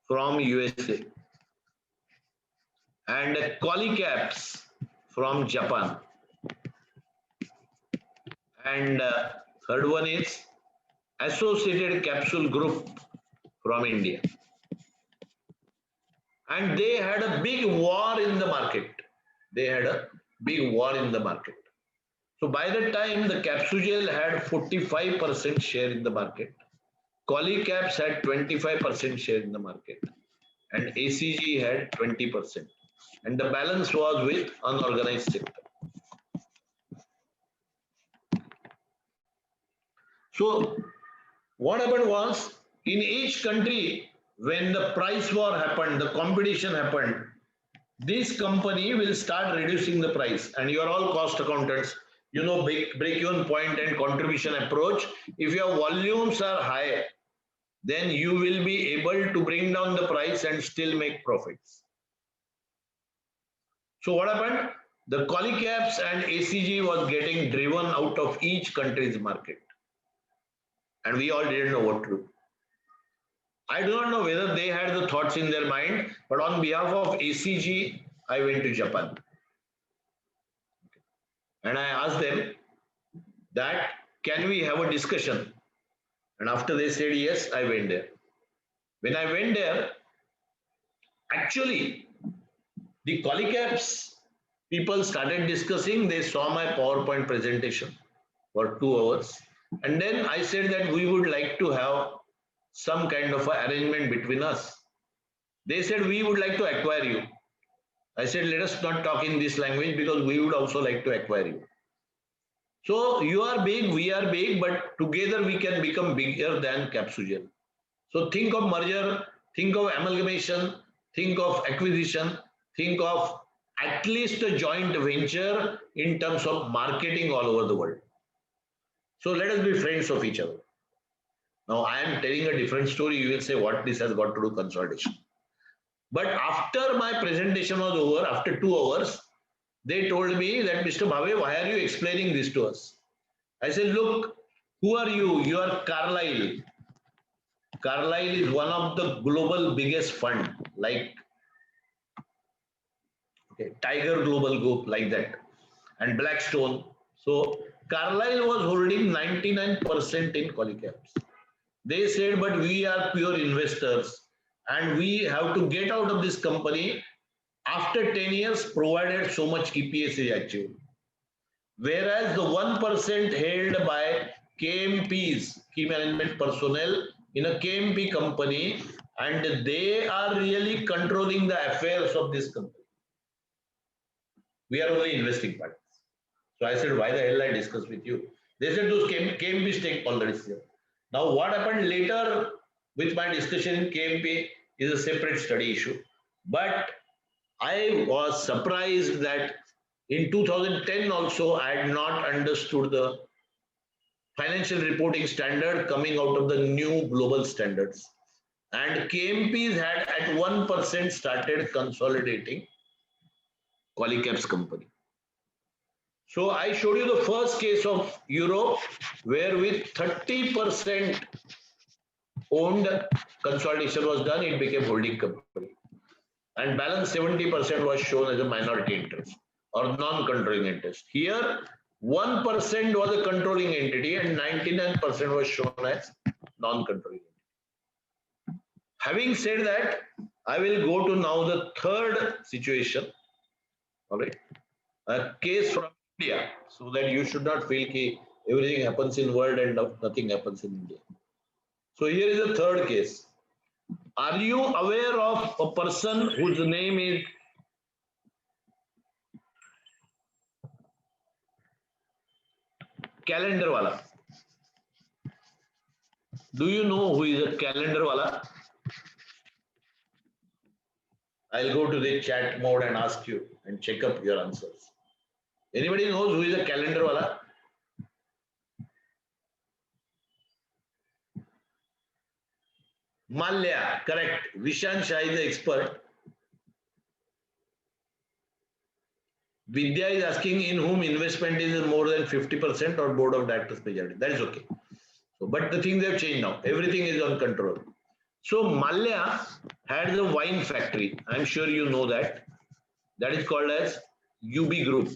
from USA and Colicaps from Japan. And third one is Associated Capsule Group from India. And they had a big war in the market. They had a big war in the market. So by the time the Capsugel had 45% share in the market, Colicaps had 25% share in the market, and ACG had 20%. And the balance was with unorganized sector. So what happened was, in each country, when the price war happened, the competition happened, this company will start reducing the price. And you are all cost accountants, you know break-even point and contribution approach. If your volumes are high, then you will be able to bring down the price and still make profits. So what happened? The Colicaps and ACG was getting driven out of each country's market. And we all didn't know what to do. I do not know whether they had the thoughts in their mind, but on behalf of ACG, I went to Japan. And I asked them that, can we have a discussion? And after they said yes, I went there. When I went there, actually, the Colicaps people started discussing. They saw my PowerPoint presentation for 2 hours. And then I said that we would like to have some kind of an arrangement between us. They said, we would like to acquire you. I said, let us not talk in this language because we would also like to acquire you. So you are big, we are big, but together we can become bigger than Capsugel. So think of merger, think of amalgamation, think of acquisition, think of at least a joint venture in terms of marketing all over the world. So let us be friends of each other. Now I am telling a different story. You will say what this has got to do consolidation. But after my presentation was over, after 2 hours, they told me that, Mr. Bhave, why are you explaining this to us? I said, look, who are you? You are Carlyle. Carlyle is one of the global biggest fund, like Tiger Global Group, like that, and Blackstone. So Carlyle was holding 99% in Colicaps. They said, but we are pure investors and we have to get out of this company after 10 years, provided so much EPS is achieved. Whereas the 1% held by KMPs, key management personnel, in a KMP company, and they are really controlling the affairs of this company. We are only investing partners. So I said, why the hell I discuss with you? They said, those KMPs take all the decision. Now what happened later with my discussion in KMP is a separate study issue. But I was surprised that in 2010 also I had not understood the financial reporting standard coming out of the new global standards. And KMPs had at 1% started consolidating Colicaps company. So I showed you the first case of Europe, where with 30% owned consolidation was done, it became holding company. And balance 70% was shown as a minority interest or non-controlling interest. Here, 1% was a controlling entity and 99% was shown as non-controlling entity. Having said that, I will go to now the third situation. All right, a case from India, so that you should not feel that everything happens in world and nothing happens in India. So here is the third case. Are you aware of a person whose name is Calendarwala? Do you know who is a calendar wala? I'll go to the chat mode and ask you and check up your answers. Anybody knows who is a calendar wala? Malya, correct. Vishan Shah is the expert. Vidya is asking in whom investment is more than 50% or board of directors majority. That is okay. So, but the things have changed now. Everything is on control. So Malya had the wine factory. I'm sure you know that. That is called as UB Group.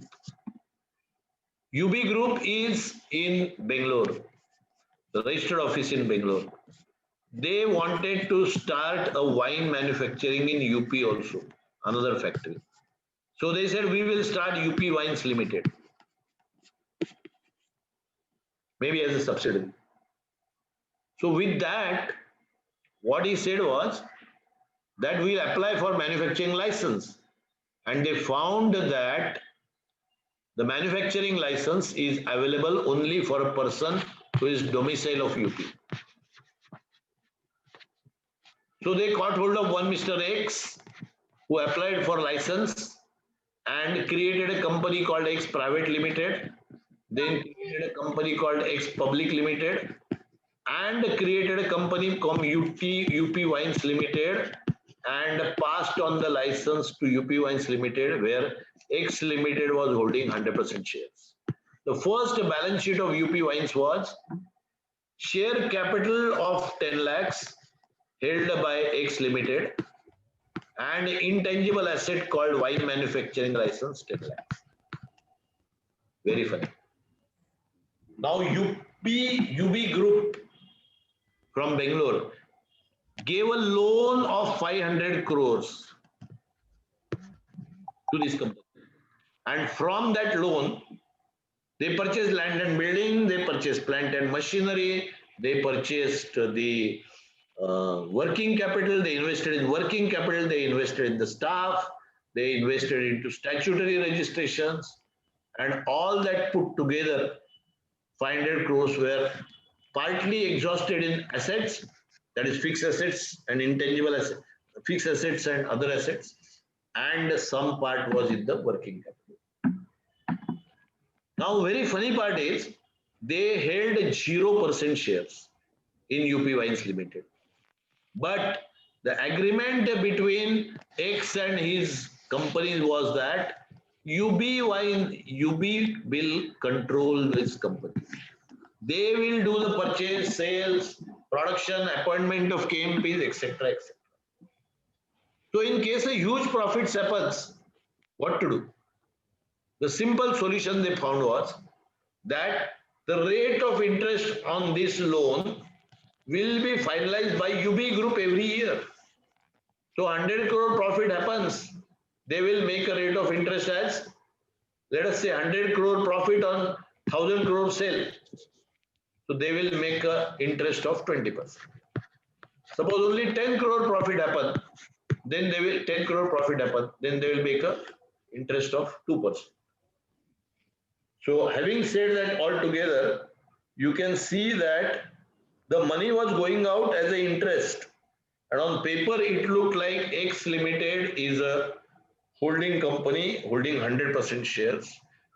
UB Group is in Bangalore, the registered office in Bangalore. They wanted to start a wine manufacturing in UP also, another factory. So they said, we will start UP Wines Limited, maybe as a subsidiary. So with that, what he said was that we'll apply for manufacturing license. And they found that the manufacturing license is available only for a person who is domicile of UP. So they caught hold of one Mr. X who applied for license and created a company called X Private Limited, then created a company called X Public Limited, and created a company called UP Wines Limited and passed on the license to UP Wines Limited, where X Limited was holding 100% shares. The first balance sheet of UP Wines was share capital of 10 lakhs held by X Limited and intangible asset called wine manufacturing license 10 lakhs. Very funny. Now UB Group from Bangalore gave a loan of 500 crores to this company. And from that loan, they purchased land and building, they purchased plant and machinery, they purchased the working capital, they invested in working capital, they invested in the staff, they invested into statutory registrations, and all that put together, 500 crores were partly exhausted in assets, that is fixed assets and intangible assets, fixed assets and other assets, and some part was in the working capital. Now, very funny part is they held 0% shares in UP Wines Limited. But the agreement between X and his companies was that UB will control this company. They will do the purchase, sales, production, appointment of KMPs, etc., etc. So in case a huge profits happens, what to do? The simple solution they found was that the rate of interest on this loan will be finalized by UB Group every year. So 100 crore profit happens, they will make a rate of interest as, let us say 100 crore profit on 1000 crore sale. So they will make a interest of 20%. Suppose only 10 crore profit happen, then they will 10 crore profit happen, then they will make a interest of 2%. So having said that altogether, you can see that the money was going out as an interest. And on paper, it looked like X Limited is a holding company holding 100% shares,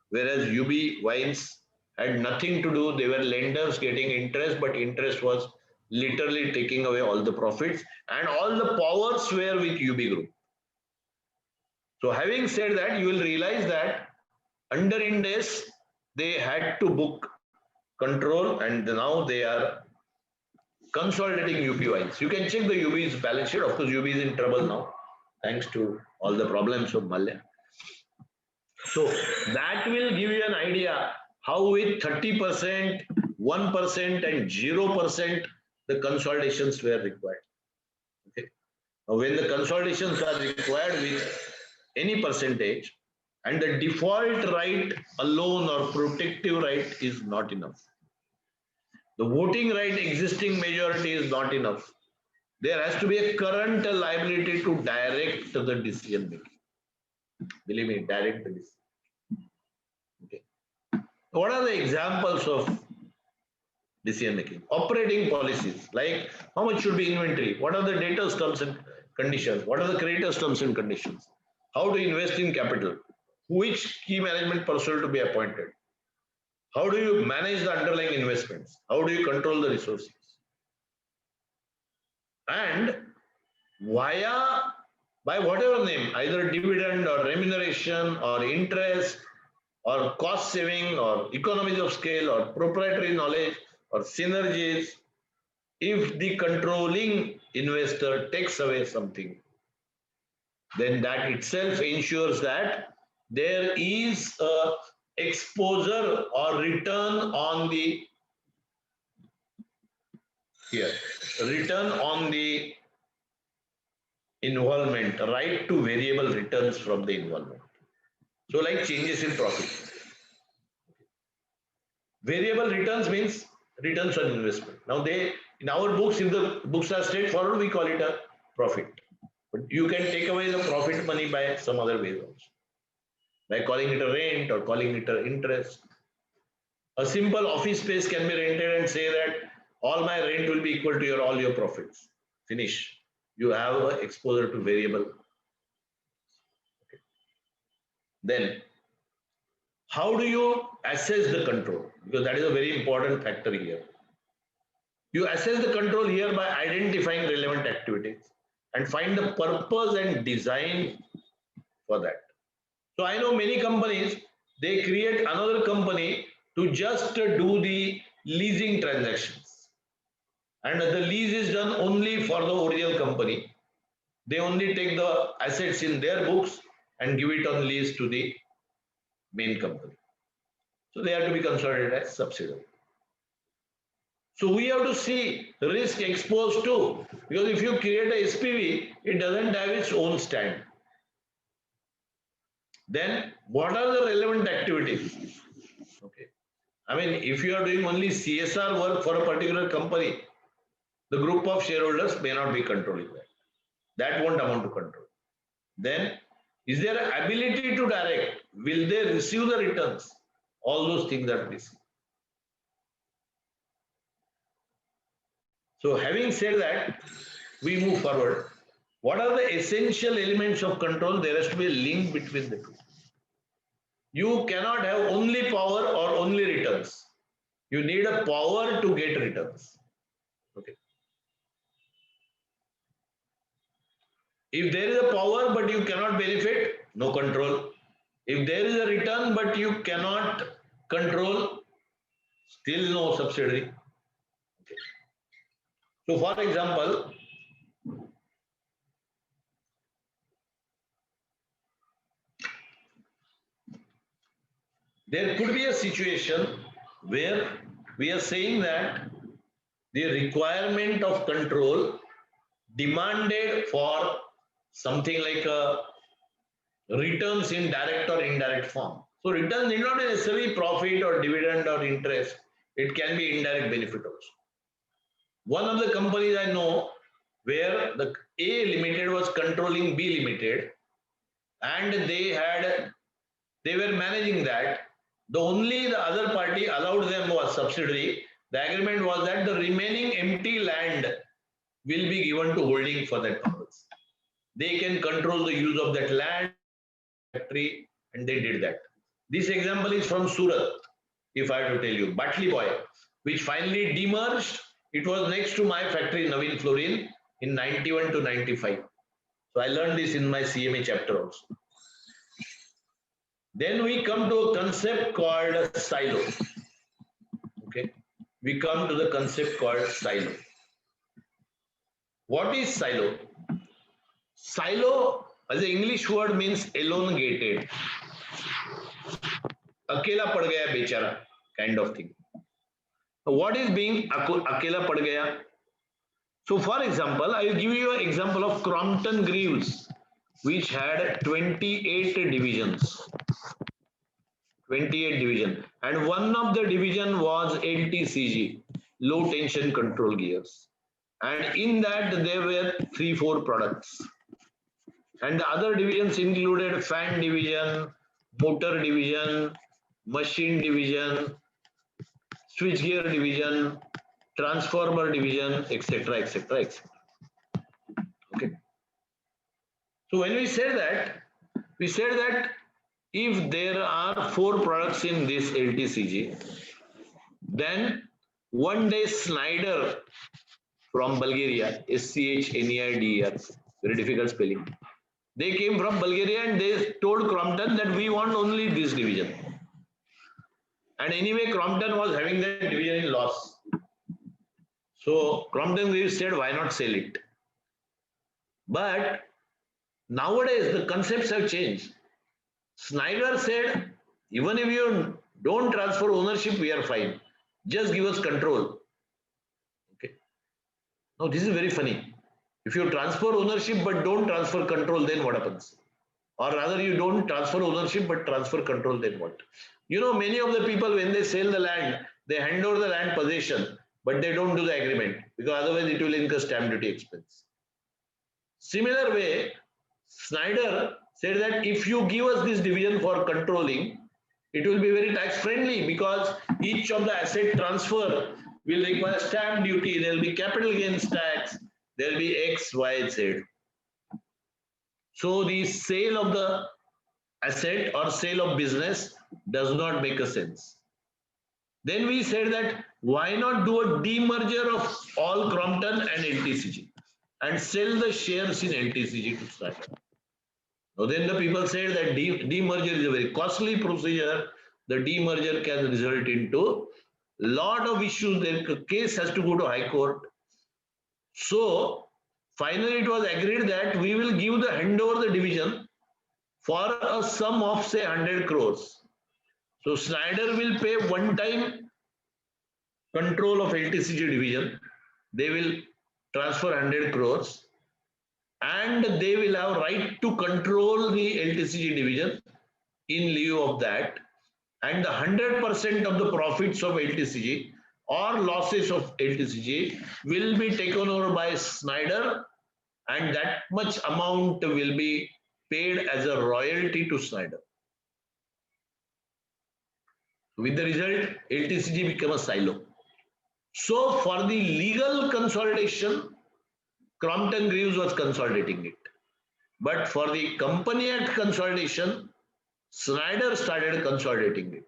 whereas UB Wines had nothing to do. They were lenders getting interest, but interest was literally taking away all the profits, and all the powers were with UB Group. So having said that, you will realize that under Ind AS, they had to book control, and now they are consolidating UP Wines. You can check the UB's balance sheet. Of course, UB is in trouble now, thanks to all the problems of Malya. So that will give you an idea how with 30%, 1% and 0%, the consolidations were required. Okay. Now, when the consolidations are required with any percentage, and the default right alone or protective right is not enough. The voting right existing majority is not enough. There has to be a current liability to direct the decision making. Believe me, direct the decision. Okay. What are the examples of decision making. Operating policies, like how much should be inventory, what are the debtors terms and conditions, what are the creditors terms and conditions, how to invest in capital, which key management personnel to be appointed, how do you manage the underlying investments, how do you control the resources, and by whatever name, either dividend or remuneration or interest or cost saving or economies of scale or proprietary knowledge or synergies, if the controlling investor takes away something, then that itself ensures that there is a exposure or return on the involvement, right to variable returns from the involvement. So like changes in profit. Variable returns means returns on investment. Now in our books, if the books are straightforward, we call it a profit. But you can take away the profit money by some other ways also, by calling it a rent or calling it an interest. A simple office space can be rented and say that all my rent will be equal to all your profits. Finish. You have an exposure to variable. Okay. Then, how do you assess the control? Because that is a very important factor here. You assess the control here by identifying relevant activities and find the purpose and design for that. So I know many companies, they create another company to just do the leasing transactions. And the lease is done only for the original company. They only take the assets in their books and give it on lease to the main company. So they have to be considered as subsidiary. So we have to see risk exposed to, because if you create a SPV, it doesn't have its own stand. Then what are the relevant activities? Okay. I mean, if you are doing only CSR work for a particular company, the group of shareholders may not be controlling that. That won't amount to control. Then, is there an ability to direct? Will they receive the returns? All those things are missing. So having said that, we move forward. What are the essential elements of control? There has to be a link between the two. You cannot have only power or only returns. You need a power to get returns. Okay. If there is a power but you cannot benefit, no control. If there is a return but you cannot control, still no subsidiary. Okay. So for example, there could be a situation where we are saying that the requirement of control demanded for something like a returns in direct or indirect form. So returns need not necessarily profit or dividend or interest. It can be indirect benefit also. One of the companies I know where the A Limited was controlling B Limited, and they were managing that. The other party allowed them was subsidiary. The agreement was that the remaining empty land will be given to holding for that purpose. They can control the use of that land, factory, and they did that. This example is from Surat, if I have to tell you, Batli Boy, which finally demerged. It was next to my factory, Navin Florin, in 91 to 95. So I learned this in my CMA chapter also. Then we come to a concept called silo. Okay, we come to the concept called silo. What is silo? Silo as an English word means elongated. Akela pad gaya bechara kind of thing. What is being akela pad gaya? So for example, I will give you an example of Crompton Greaves, which had 28 divisions. 28 division, and one of the division was LTCG, low tension control gears, and in that there were 3-4 products, and the other divisions included fan division, motor division, machine division, switchgear division, transformer division, etc., etc., etc. Okay. So when we said that if there are 4 products in this LTCG, then one day Schneider from Bulgaria, SCHNEIDER, very difficult spelling. They came from Bulgaria and they told Crompton that we want only this division. And anyway, Crompton was having that division in loss. So Crompton Greaves said, why not sell it? But nowadays the concepts have changed. Schneider said, even if you don't transfer ownership, we are fine. Just give us control. Okay. Now this is very funny. If you transfer ownership but don't transfer control, then what happens? Or rather, you don't transfer ownership but transfer control, then what? You know, many of the people, when they sell the land, they hand over the land possession, but they don't do the agreement because otherwise it will incur stamp duty expense. Similar way, Schneider said that if you give us this division for controlling, it will be very tax friendly because each of the asset transfer will require stamp duty, there will be capital gains tax, there will be X, Y, Z. So the sale of the asset or sale of business does not make a sense. Then we said that why not do a demerger of all Crompton and LTCG and sell the shares in LTCG to Schneider. Now then the people said that demerger is a very costly procedure. The demerger can result into a lot of issues. The case has to go to High Court. So finally it was agreed that we will give the handover the division for a sum of say 100 crores. So Schneider will pay one-time control of LTCG division. They will transfer 100 crores and they will have right to control the LTCG division in lieu of that. And the 100% of the profits of LTCG or losses of LTCG will be taken over by Schneider, and that much amount will be paid as a royalty to Schneider. With the result, LTCG became a silo. So for the legal consolidation, Crompton Greaves was consolidating it. But for the Company Act consolidation, Schneider started consolidating it.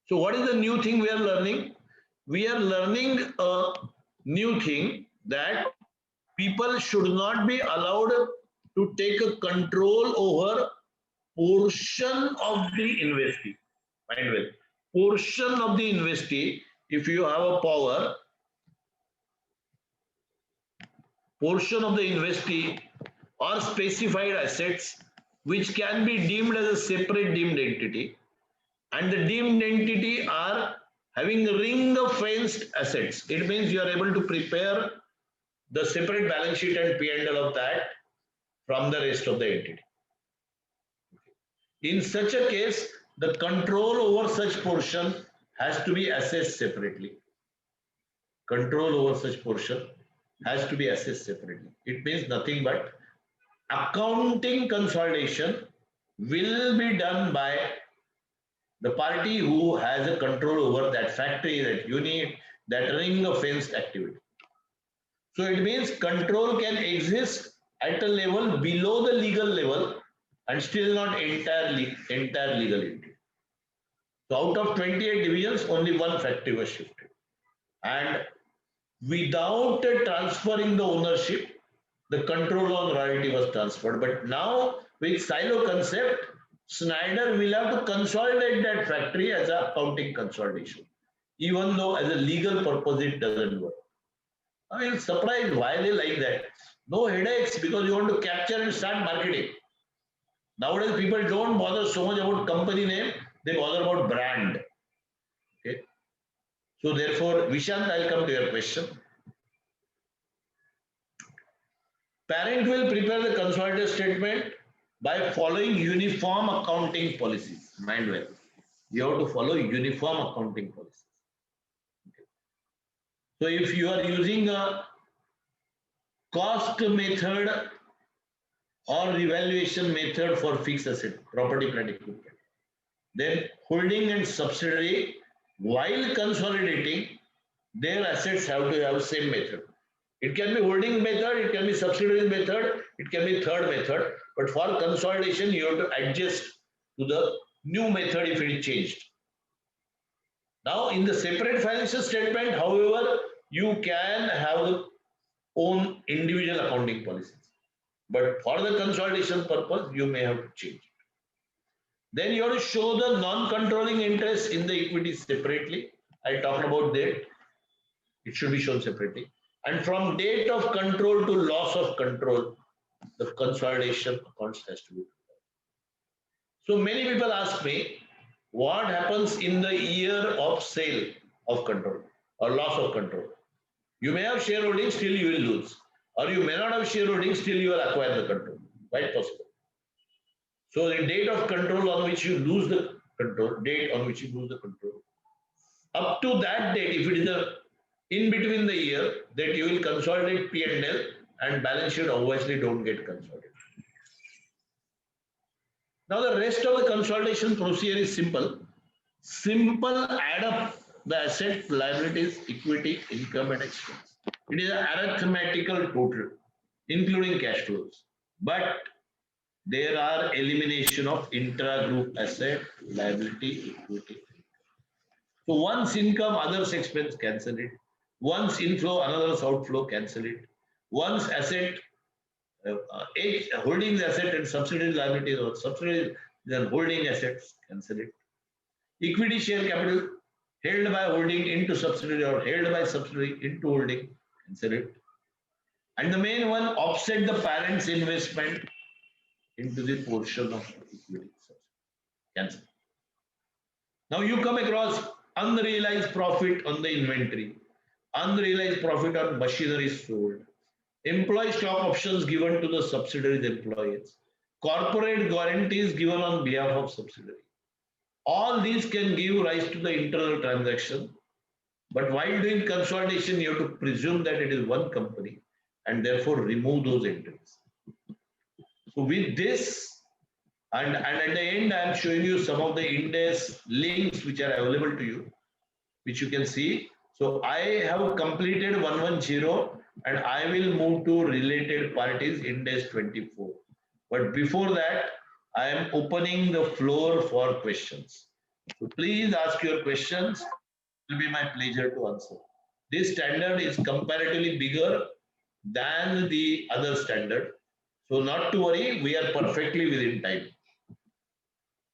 So what is the new thing we are learning? We are learning a new thing that people should not be allowed to take a control over portion of the investee. Mind well, portion of the investee, if you have a power, portion of the investee or specified assets which can be deemed as a separate deemed entity, and the deemed entity are having ring-fenced assets. It means you are able to prepare the separate balance sheet and P&L of that from the rest of the entity. In such a case, the control over such portion has to be assessed separately. Control over such portion has to be assessed separately. It means nothing but accounting consolidation will be done by the party who has a control over that factory, that unit, that ring-fenced activity. So it means control can exist at a level below the legal level and still not entire legal entity. So out of 28 divisions, only one factory was shifted. And without transferring the ownership, the control on royalty was transferred. But now with silo concept, Schneider will have to consolidate that factory as an accounting consolidation, even though as a legal purpose it doesn't work. I mean, surprised why they like that. No headaches because you want to capture and start marketing. Nowadays, people don't bother so much about company name, they bother about brand. Okay. So therefore, Vishant, I'll come to your question. Parent will prepare the consolidated statement by following uniform accounting policies. Mind well, you have to follow uniform accounting policies. Okay. So if you are using a cost method or revaluation method for fixed asset, property, plant, equipment, then holding and subsidiary, while consolidating, their assets have to have same method. It can be holding method, it can be subsidiary method, it can be third method, but for consolidation, you have to adjust to the new method if it is changed. Now, in the separate financial statement, however, you can have the own individual accounting policies. But for the consolidation purpose, you may have to change it. Then you have to show the non-controlling interest in the equity separately. I talked about that. It should be shown separately. And from date of control to loss of control, the consolidation accounts has to be prepared. So many people ask me, what happens in the year of sale of control or loss of control? You may have shareholding, still you will lose. Or you may not have shareholding, still you will acquire the control. Quite possible. So the date of control on which you lose the control, date on which you lose the control, up to that date, if it is a in between the year, that you will consolidate P&L and balance sheet obviously don't get consolidated. Now the rest of the consolidation procedure is simple. Simple add up the asset, liabilities, equity, income and expense. It is an arithmetical total, including cash flows. But there are elimination of intra-group asset, liability, equity. So once income, others expense, cancel it. Once inflow, another's outflow, cancel it. Once asset, holding the asset and subsidiary liabilities or subsidiary then holding assets, cancel it. Equity share capital held by holding into subsidiary or held by subsidiary into holding, cancel it. And the main one, offset the parent's investment into the portion of equity, cancel. Now you come across unrealized profit on the inventory, unrealized profit on machinery sold, employee stock options given to the subsidiaries employees, corporate guarantees given on behalf of subsidiary. All these can give rise to the internal transaction. But while doing consolidation, you have to presume that it is one company and therefore remove those entries. So with this, and at the end, I am showing you some of the Ind AS links which are available to you, which you can see. So I have completed 110 and I will move to related parties Ind AS 24. But before that, I am opening the floor for questions. So please ask your questions. It will be my pleasure to answer. This standard is comparatively bigger than the other standard. So not to worry, we are perfectly within time.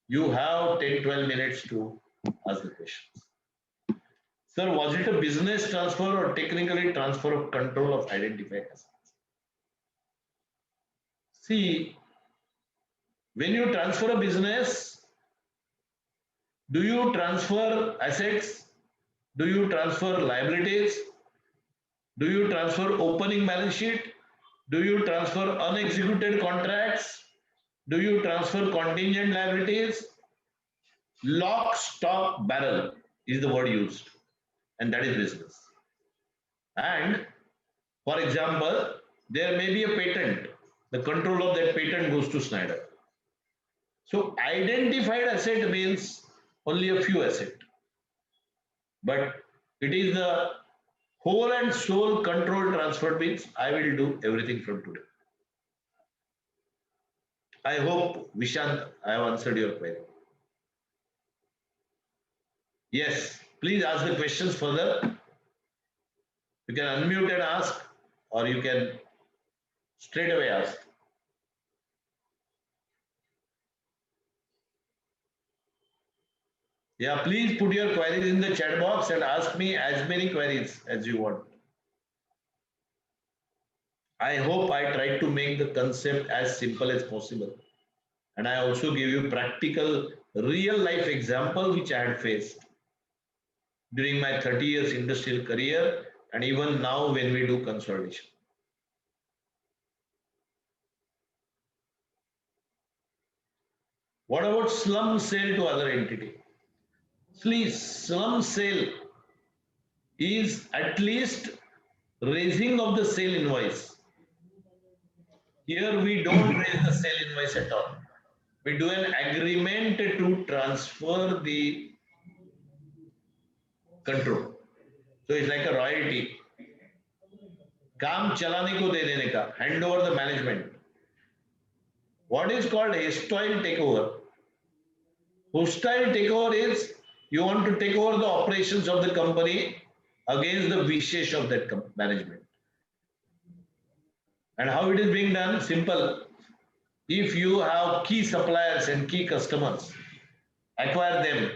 You have 10-12 minutes to ask the questions. Sir, was it a business transfer or technically transfer of control of identified assets? See, when you transfer a business, do you transfer assets? Do you transfer liabilities? Do you transfer opening balance sheet? Do you transfer unexecuted contracts? Do you transfer contingent liabilities? Lock, stock, barrel is the word used, and that is business. And for example, there may be a patent. The control of that patent goes to Schneider. So identified asset means only a few assets, but it is the whole and sole control transfer means I will do everything from today. I hope, Vishant, I have answered your query. Yes, please ask the questions further. You can unmute and ask, or you can straight away ask. Yeah, please put your queries in the chat box and ask me as many queries as you want. I hope I tried to make the concept as simple as possible. And I also give you practical, real life example which I had faced during my 30 years industrial career and even now when we do consolidation. What about slum sale to other entity? Please, slum sale is at least raising of the sale invoice. Here we don't raise the sale invoice at all. We do an agreement to transfer the control. So it's like a royalty. काम चलाने को दे देने का, hand over the management. What is called hostile takeover? Hostile takeover is you want to take over the operations of the company against the wishes of that management. And how it is being done? Simple. If you have key suppliers and key customers, acquire them.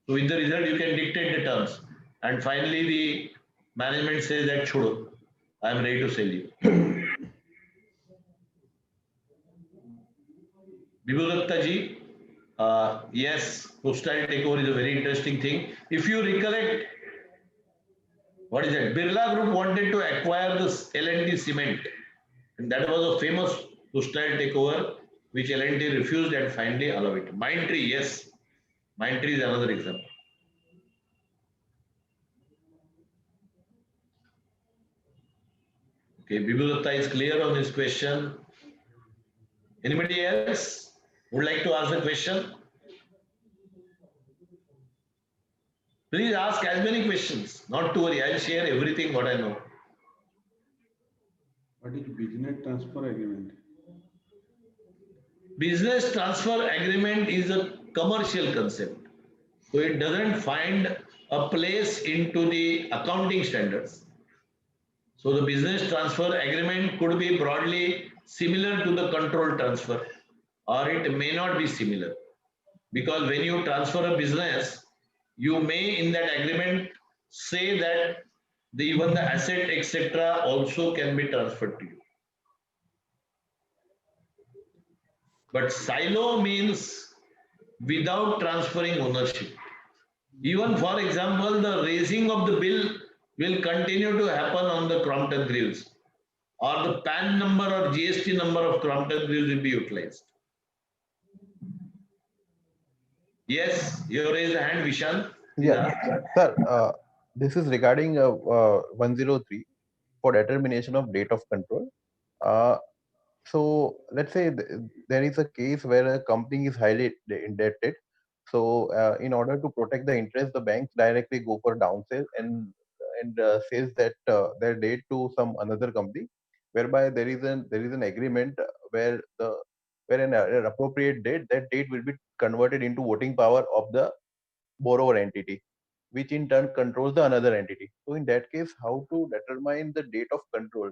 So with the result, you can dictate the terms. And finally, the management says that, Chodo, I am ready to sell you. Vibhudatta ji, yes, hostile takeover is a very interesting thing. If you recollect, what is that? Birla Group wanted to acquire this L&T cement. And that was a famous hostile takeover, which L&T refused and finally allowed it. Mindtree, yes. Mindtree is another example. Okay, Vibhudatta is clear on this question. Anybody else would like to ask a question? Please ask as many questions. Not to worry, I'll share everything what I know. What is business transfer agreement? Business transfer agreement is a commercial concept. So it doesn't find a place into the accounting standards. So the business transfer agreement could be broadly similar to the control transfer, or it may not be similar. Because when you transfer a business, you may in that agreement say that even the asset, etc., also can be transferred to you. But silo means without transferring ownership. Even for example, the raising of the bill will continue to happen on the Crompton Greaves, or the PAN number or GST number of Crompton Greaves will be utilized. Yes, you raised the hand, Vishan. Yeah, sir, this is regarding 103 for determination of date of control. So let's say there is a case where a company is highly indebted. So in order to protect the interest, the banks directly go for downsell and says that their debt to some another company, whereby there is an agreement where an appropriate date, that date will be converted into voting power of the borrower entity, which in turn controls the another entity. So in that case, how to determine the date of control,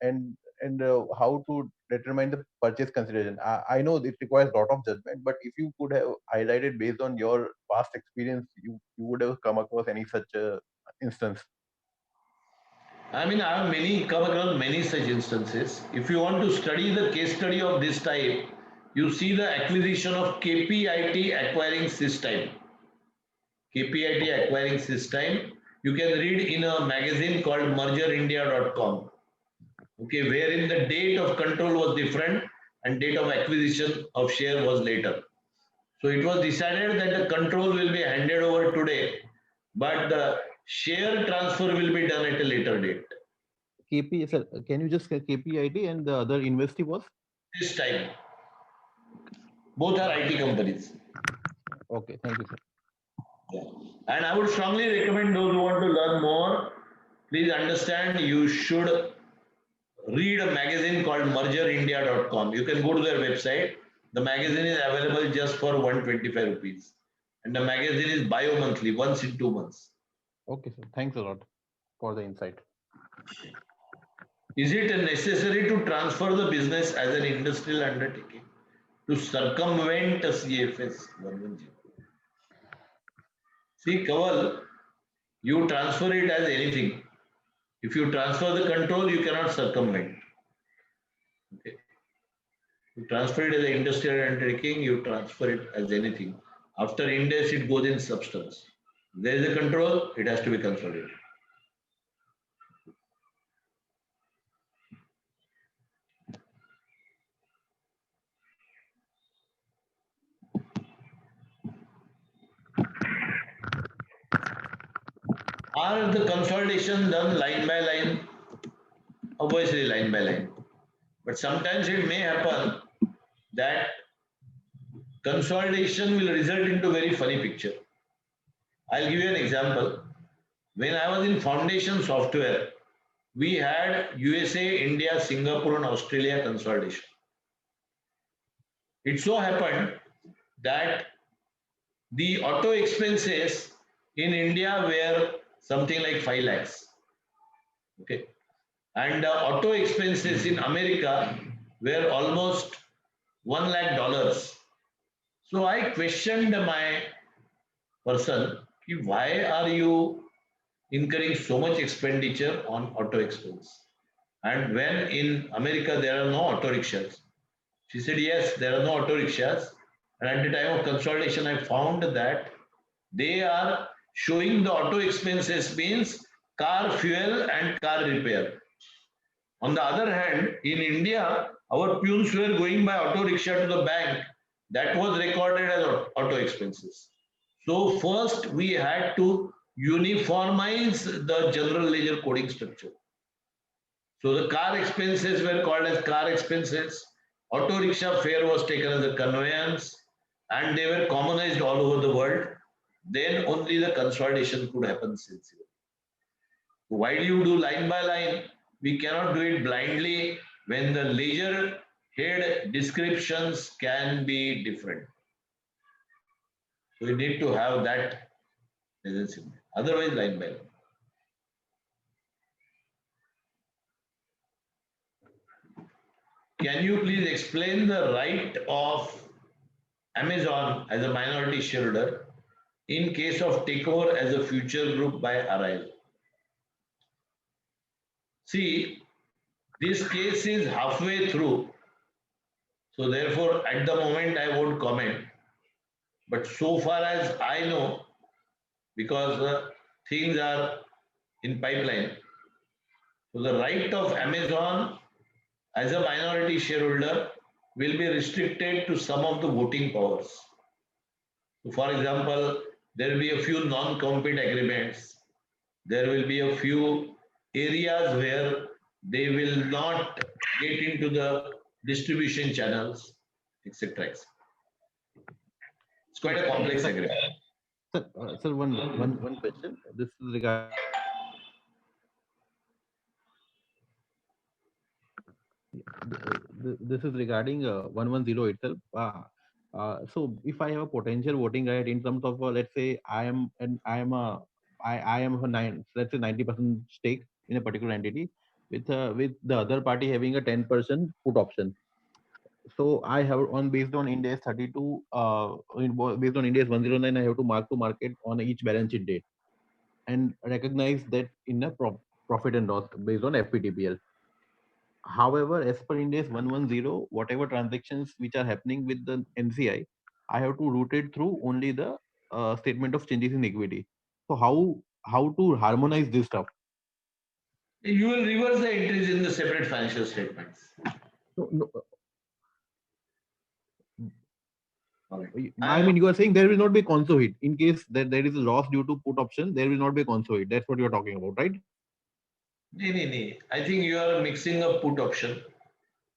and how to determine the purchase consideration. I know it requires a lot of judgment, but if you could have highlighted based on your past experience, you would have come across any such instance. I mean, I have come across many such instances. If you want to study the case study of this type, you see the acquisition of KPIT acquiring Systime. KPIT acquiring Systime. You can read in a magazine called mergerindia.com. Okay, wherein the date of control was different and date of acquisition of share was later. So it was decided that the control will be handed over today, but the share transfer will be done at a later date. Sir, can you just KPIT and the other investee was? This time, both are IT companies. Okay, thank you, sir. Yeah. And I would strongly recommend those who want to learn more, please understand you should read a magazine called mergerindia.com. You can go to their website. The magazine is available just for 125 rupees. And the magazine is bi-monthly, once in 2 months. Okay, sir. Thanks a lot for the insight. Is it necessary to transfer the business as an industrial undertaking to circumvent a CFS 110? See, Kaval, you transfer it as anything. If you transfer the control, you cannot circumvent. Okay. You transfer it as an industrial undertaking, you transfer it as anything. After Ind AS, it goes in substance. There is a control, it has to be consolidated. Are the consolidation done line by line? Obviously line by line. But sometimes it may happen that consolidation will result into very funny picture. I'll give you an example. when I was in Foundation Software, we had USA, India, Singapore, and Australia consolidation. It so happened that the auto expenses in India were something like 5 lakhs. Okay. And auto expenses in America were almost $1 lakh. So I questioned my person, why are you incurring so much expenditure on auto expense? And when in America there are no auto rickshaws, she said, yes, there are no auto rickshaws. And at the time of consolidation, I found that they are showing the auto expenses means car fuel and car repair. On the other hand, in India, our peons were going by auto rickshaw to the bank. That was recorded as auto expenses. So first we had to uniformize the general ledger coding structure. So the car expenses were called as car expenses. Auto rickshaw fare was taken as a conveyance, and they were commonized all over the world. Then only the consolidation could happen sincerely. Why do you do line by line? We cannot do it blindly when the ledger head descriptions can be different. So we need to have that presence in there. Otherwise, line by line. Can you please explain the right of Amazon as a minority shareholder in case of takeover as a future group by Arise? See, this case is halfway through. So therefore, at the moment, I won't comment. But so far as I know, because things are in pipeline, so the right of Amazon as a minority shareholder will be restricted to some of the voting powers. So for example, there will be a few non-compete agreements. There will be a few areas where they will not get into the distribution channels, etc. It's quite a complex agreement. Sir, one question. This is regarding this is regarding 110 itself. So if I have a potential voting right in terms of let's say I am a let's say 90% stake in a particular entity with the other party having a 10% put option. So I have based on Ind AS 32 based on Ind AS 109 I have to mark to market on each balance sheet date and recognize that in a profit and loss based on FPTPL. However, as per Ind AS 110, whatever transactions which are happening with the NCI, I have to route it through only the statement of changes in equity. So how to harmonize this stuff? You will reverse the entries in the separate financial statements. No, Right. I mean, you are saying there will not be conso hit in case that there is a loss due to put option. There will not be a conso hit. That's what you are talking about, right? No. I think you are mixing up put option.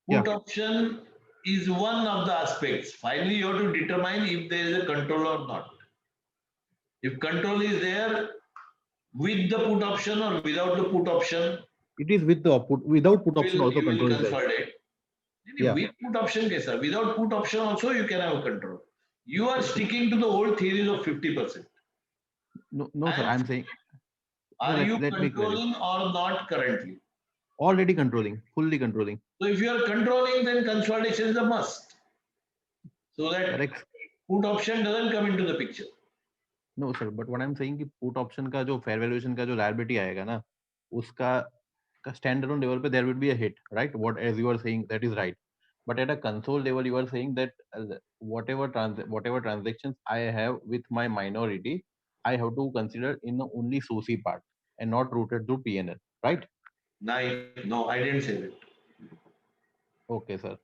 Yeah. Put option is one of the aspects. Finally, you have to determine if there is a control or not. If control is there with the put option or without the put option, It is with the put without put option also you will control is there. consolidate. Yeah. With put option, sir. Without put option also you can have control. You are sticking to the old theories of 50%. No, sir. I'm saying. Are you let me clarify. controlling or not currently? Already controlling, fully controlling. So if you are controlling, then consolidation is a must. So that Correct. put option doesn't come into the picture. No, sir. But what I'm saying कि put option का जो fair valuation का जो liability आएगा ना, उसका standalone level पे there would be a hit, right? What as you are saying that is right. But at a console level, you are saying that whatever transactions I have with my minority, I have to consider in the only SOC part and not routed through PNL, right? No, I didn't say that. Okay, sir.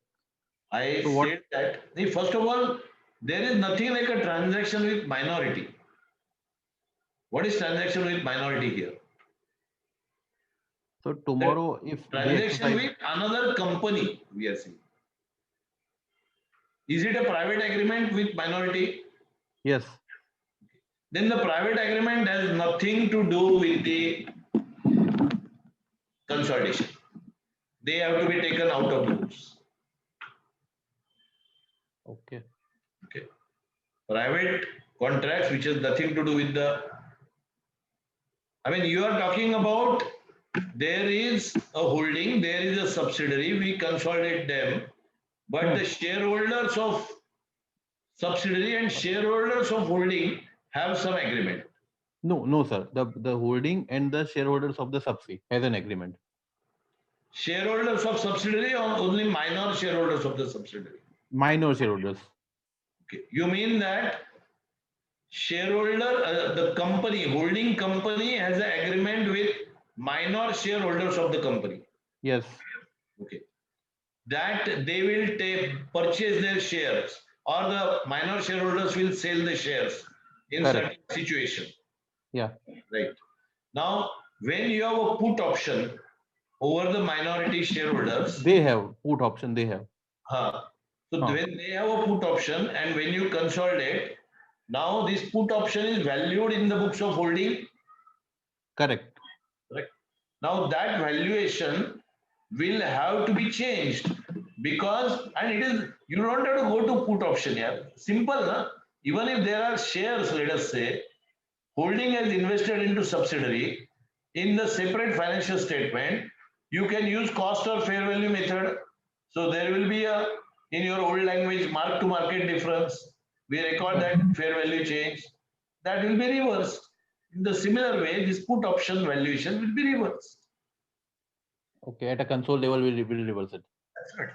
I So said that, first of all, there is nothing like a transaction with minority. What is transaction with minority here? So tomorrow, if transaction with another company, we are saying. Is it a private agreement with minority? Yes. then the private agreement has nothing to do with the consolidation. They have to be taken out of the books. Okay. Okay. Private contracts, which has nothing to do with the, I mean, you are talking about there is a holding, there is a subsidiary, we consolidate them, but the shareholders of subsidiary and shareholders of holding have some agreement. No, sir. The holding and the shareholders of the subsidiary has an agreement. Shareholders of subsidiary or only minor shareholders of the subsidiary? Minor shareholders. Okay. You mean that shareholder, the company, holding company has an agreement with minor shareholders of the company. Yes. Okay. That they will purchase their shares or the minor shareholders will sell the shares in Correct. certain situation. Yeah. Right. Now, when you have a put option over the minority shareholders, They have put option. They have. so when they have a put option and when you consolidate, now this put option is valued in the books of holding. Correct. Correct. Now that valuation will have to be changed because, and it is, you don't have to go to put option here. Simple, na? Even if there are shares, let us say, holding has invested into subsidiary in the separate financial statement, you can use cost or fair value method. So there will be a, in your old language, mark to market difference. We record that fair value change. That will be reversed. In the similar way, this put option valuation will be reversed. Okay. At a console level, we will reverse it. That's right.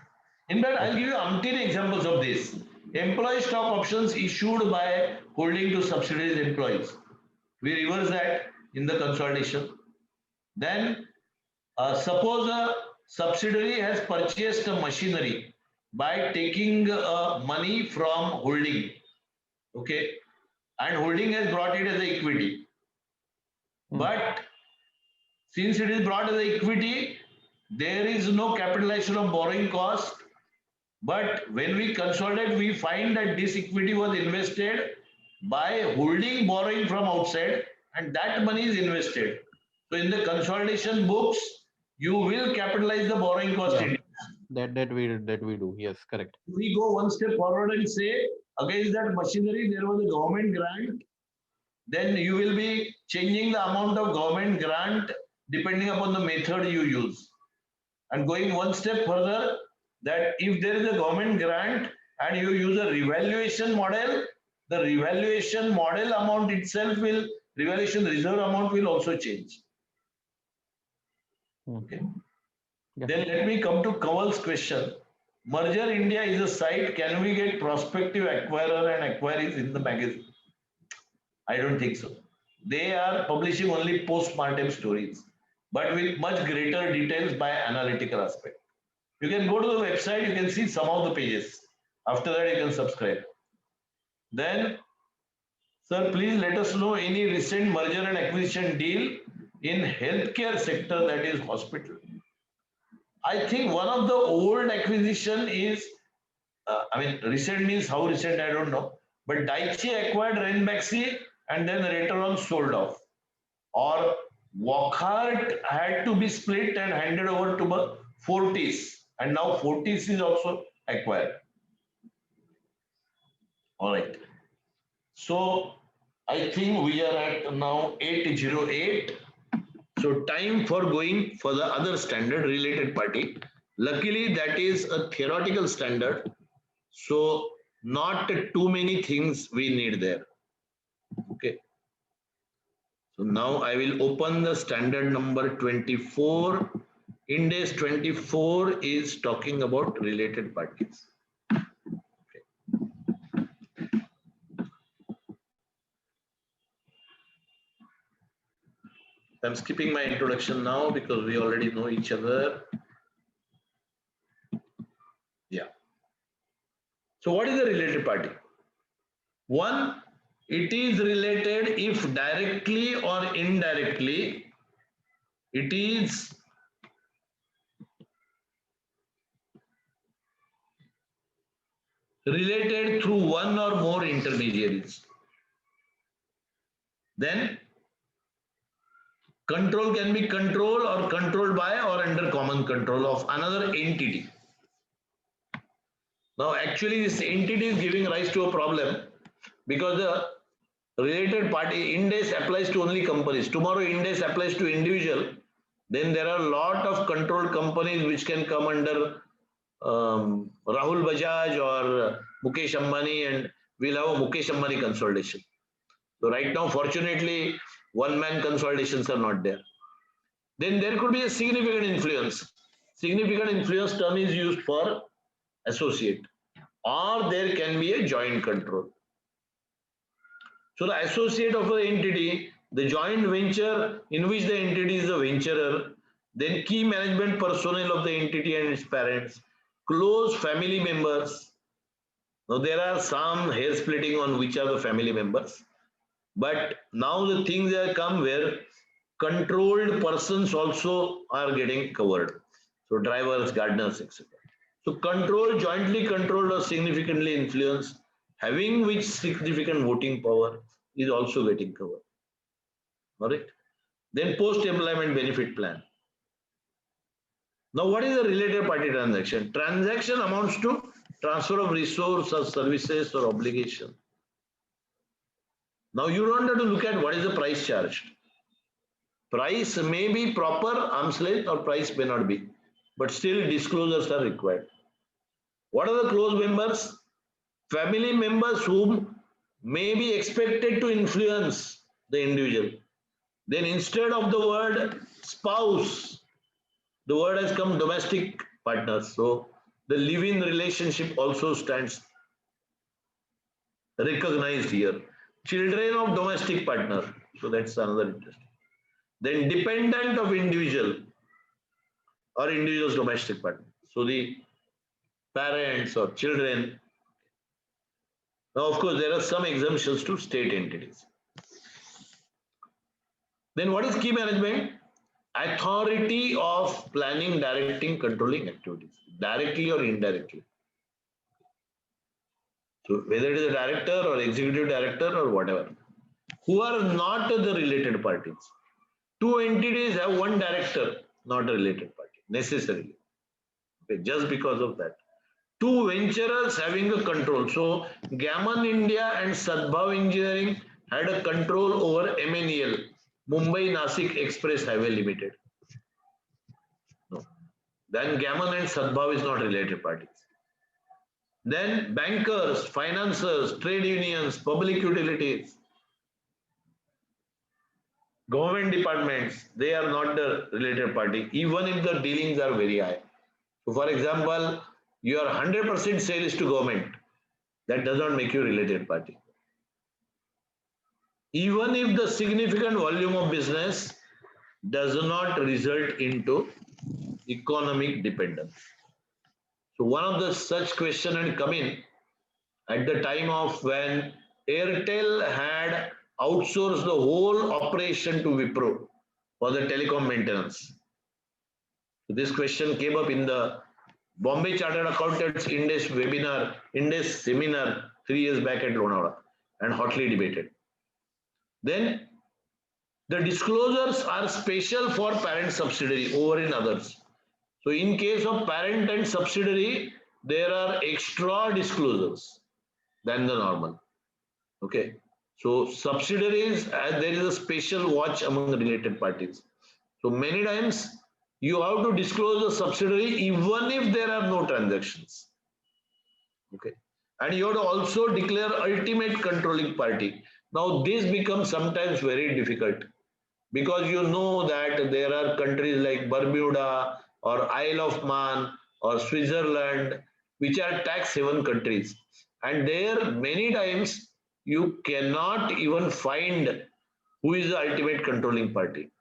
In fact, I'll give you umpteen examples of this. Employee stock options issued by holding to subsidiaries employees. We reverse that in the consolidation. Then suppose a subsidiary has purchased a machinery by taking money from holding, okay, and holding has brought it as equity. But since it is brought as equity, there is no capitalization of borrowing cost. But when we consolidate, we find that this equity was invested by holding borrowing from outside, and that money is invested. So in the consolidation books, you will capitalize the borrowing cost. Yeah. That we do. Yes, correct. We go one step forward and say against that machinery there was a government grant, then you will be changing the amount of government grant depending upon the method you use. And going one step further, that if there is a government grant and you use a revaluation model, the revaluation model amount itself will, revaluation reserve amount will also change. Okay. Yeah. Then let me come to Kawal's question. Merger India is a site. Can we get prospective acquirer and acquirees in the magazine? I don't think so. They are publishing only post-mortem stories, but with much greater details by analytical aspect. You can go to the website, you can see some of the pages. After that, you can subscribe. Then, sir, please let us know any recent merger and acquisition deal in healthcare sector, that is hospital. I think one of the old acquisition is, I mean, recent means how recent, I don't know. But Daiichi acquired Ranbaxy and then later on sold off. Or Wockhardt had to be split and handed over to Fortis. And now Fortis is also acquired. All right. So I think we are at now 808. So time for going for the other standard, related party. Luckily, that is a theoretical standard. So not too many things we need there. Okay. So now I will open the standard number 24. Ind AS 24 is talking about related parties. Okay. I'm skipping my introduction now because we already know each other. Yeah. So what is a related party? One, it is related if directly or indirectly it is related through one or more intermediaries. Then control can be controlled or controlled by or under common control of another entity. Now, actually, this entity is giving rise to a problem because the related party Ind AS applies to only companies. Tomorrow, Ind AS applies to individual. Then there are a lot of controlled companies which can come under Rahul Bajaj or Mukesh Ambani, and we'll have a Mukesh Ambani consolidation. So right now, fortunately, one-man consolidations are not there. Then there could be a significant influence. Significant influence term is used for associate, or there can be a joint control. So the associate of the entity, the joint venture in which the entity is the venturer, then key management personnel of the entity and its parents, close family members. Now there are some hair splitting on which are the family members, but now the things have come where controlled persons also are getting covered. So drivers, gardeners, etc. So controlled, jointly controlled or significantly influenced, having which significant voting power is also getting covered. All right. Then post-employment benefit plan. Now, what is a related party transaction? Transaction amounts to transfer of resource or services or obligation. Now, you don't have to look at what is the price charged. Price may be proper arm's length or price may not be, but still disclosures are required. What are the close members? Family members whom may be expected to influence the individual. Then instead of the word spouse, the word has come domestic partners. So the live-in relationship also stands recognized here. Children of domestic partner. So that's another interesting. Then dependent of individual or individual's domestic partner. So the parents or children. Now, of course, there are some exemptions to state entities. Then what is key management? Authority of planning, directing, controlling activities, directly or indirectly. So whether it is a director or executive director or whatever, who are not the related parties. Two entities have one director, not a related party, necessarily. Okay, just because of that. Two venturers having a control. So Gammon India and Sadbhav Engineering had a control over MNEL, Mumbai Nasik Express Highway Limited. No. Then Gammon and Sadbhav is not related parties. Then bankers, financiers, trade unions, public utilities, government departments, they are not the related party, even if the dealings are very high. So for example, your 100% sale is to government. That does not make you related party. Even if the significant volume of business does not result into economic dependence. So one of the such question had come in at the time of when Airtel had outsourced the whole operation to Wipro for the telecom maintenance. So this question came up in the Bombay Chartered Accountants Ind AS webinar, Ind AS seminar 3 years back at Lonavala and hotly debated. Then the disclosures are special for parent subsidiary over in others. So in case of parent and subsidiary, there are extra disclosures than the normal. Okay. So subsidiaries, there is a special watch among the related parties. So many times you have to disclose the subsidiary even if there are no transactions. Okay. And you have to also declare ultimate controlling party. Now this becomes sometimes very difficult because you know that there are countries like Bermuda or Isle of Man or Switzerland, which are tax haven countries. And there many times you cannot even find who is the ultimate controlling party.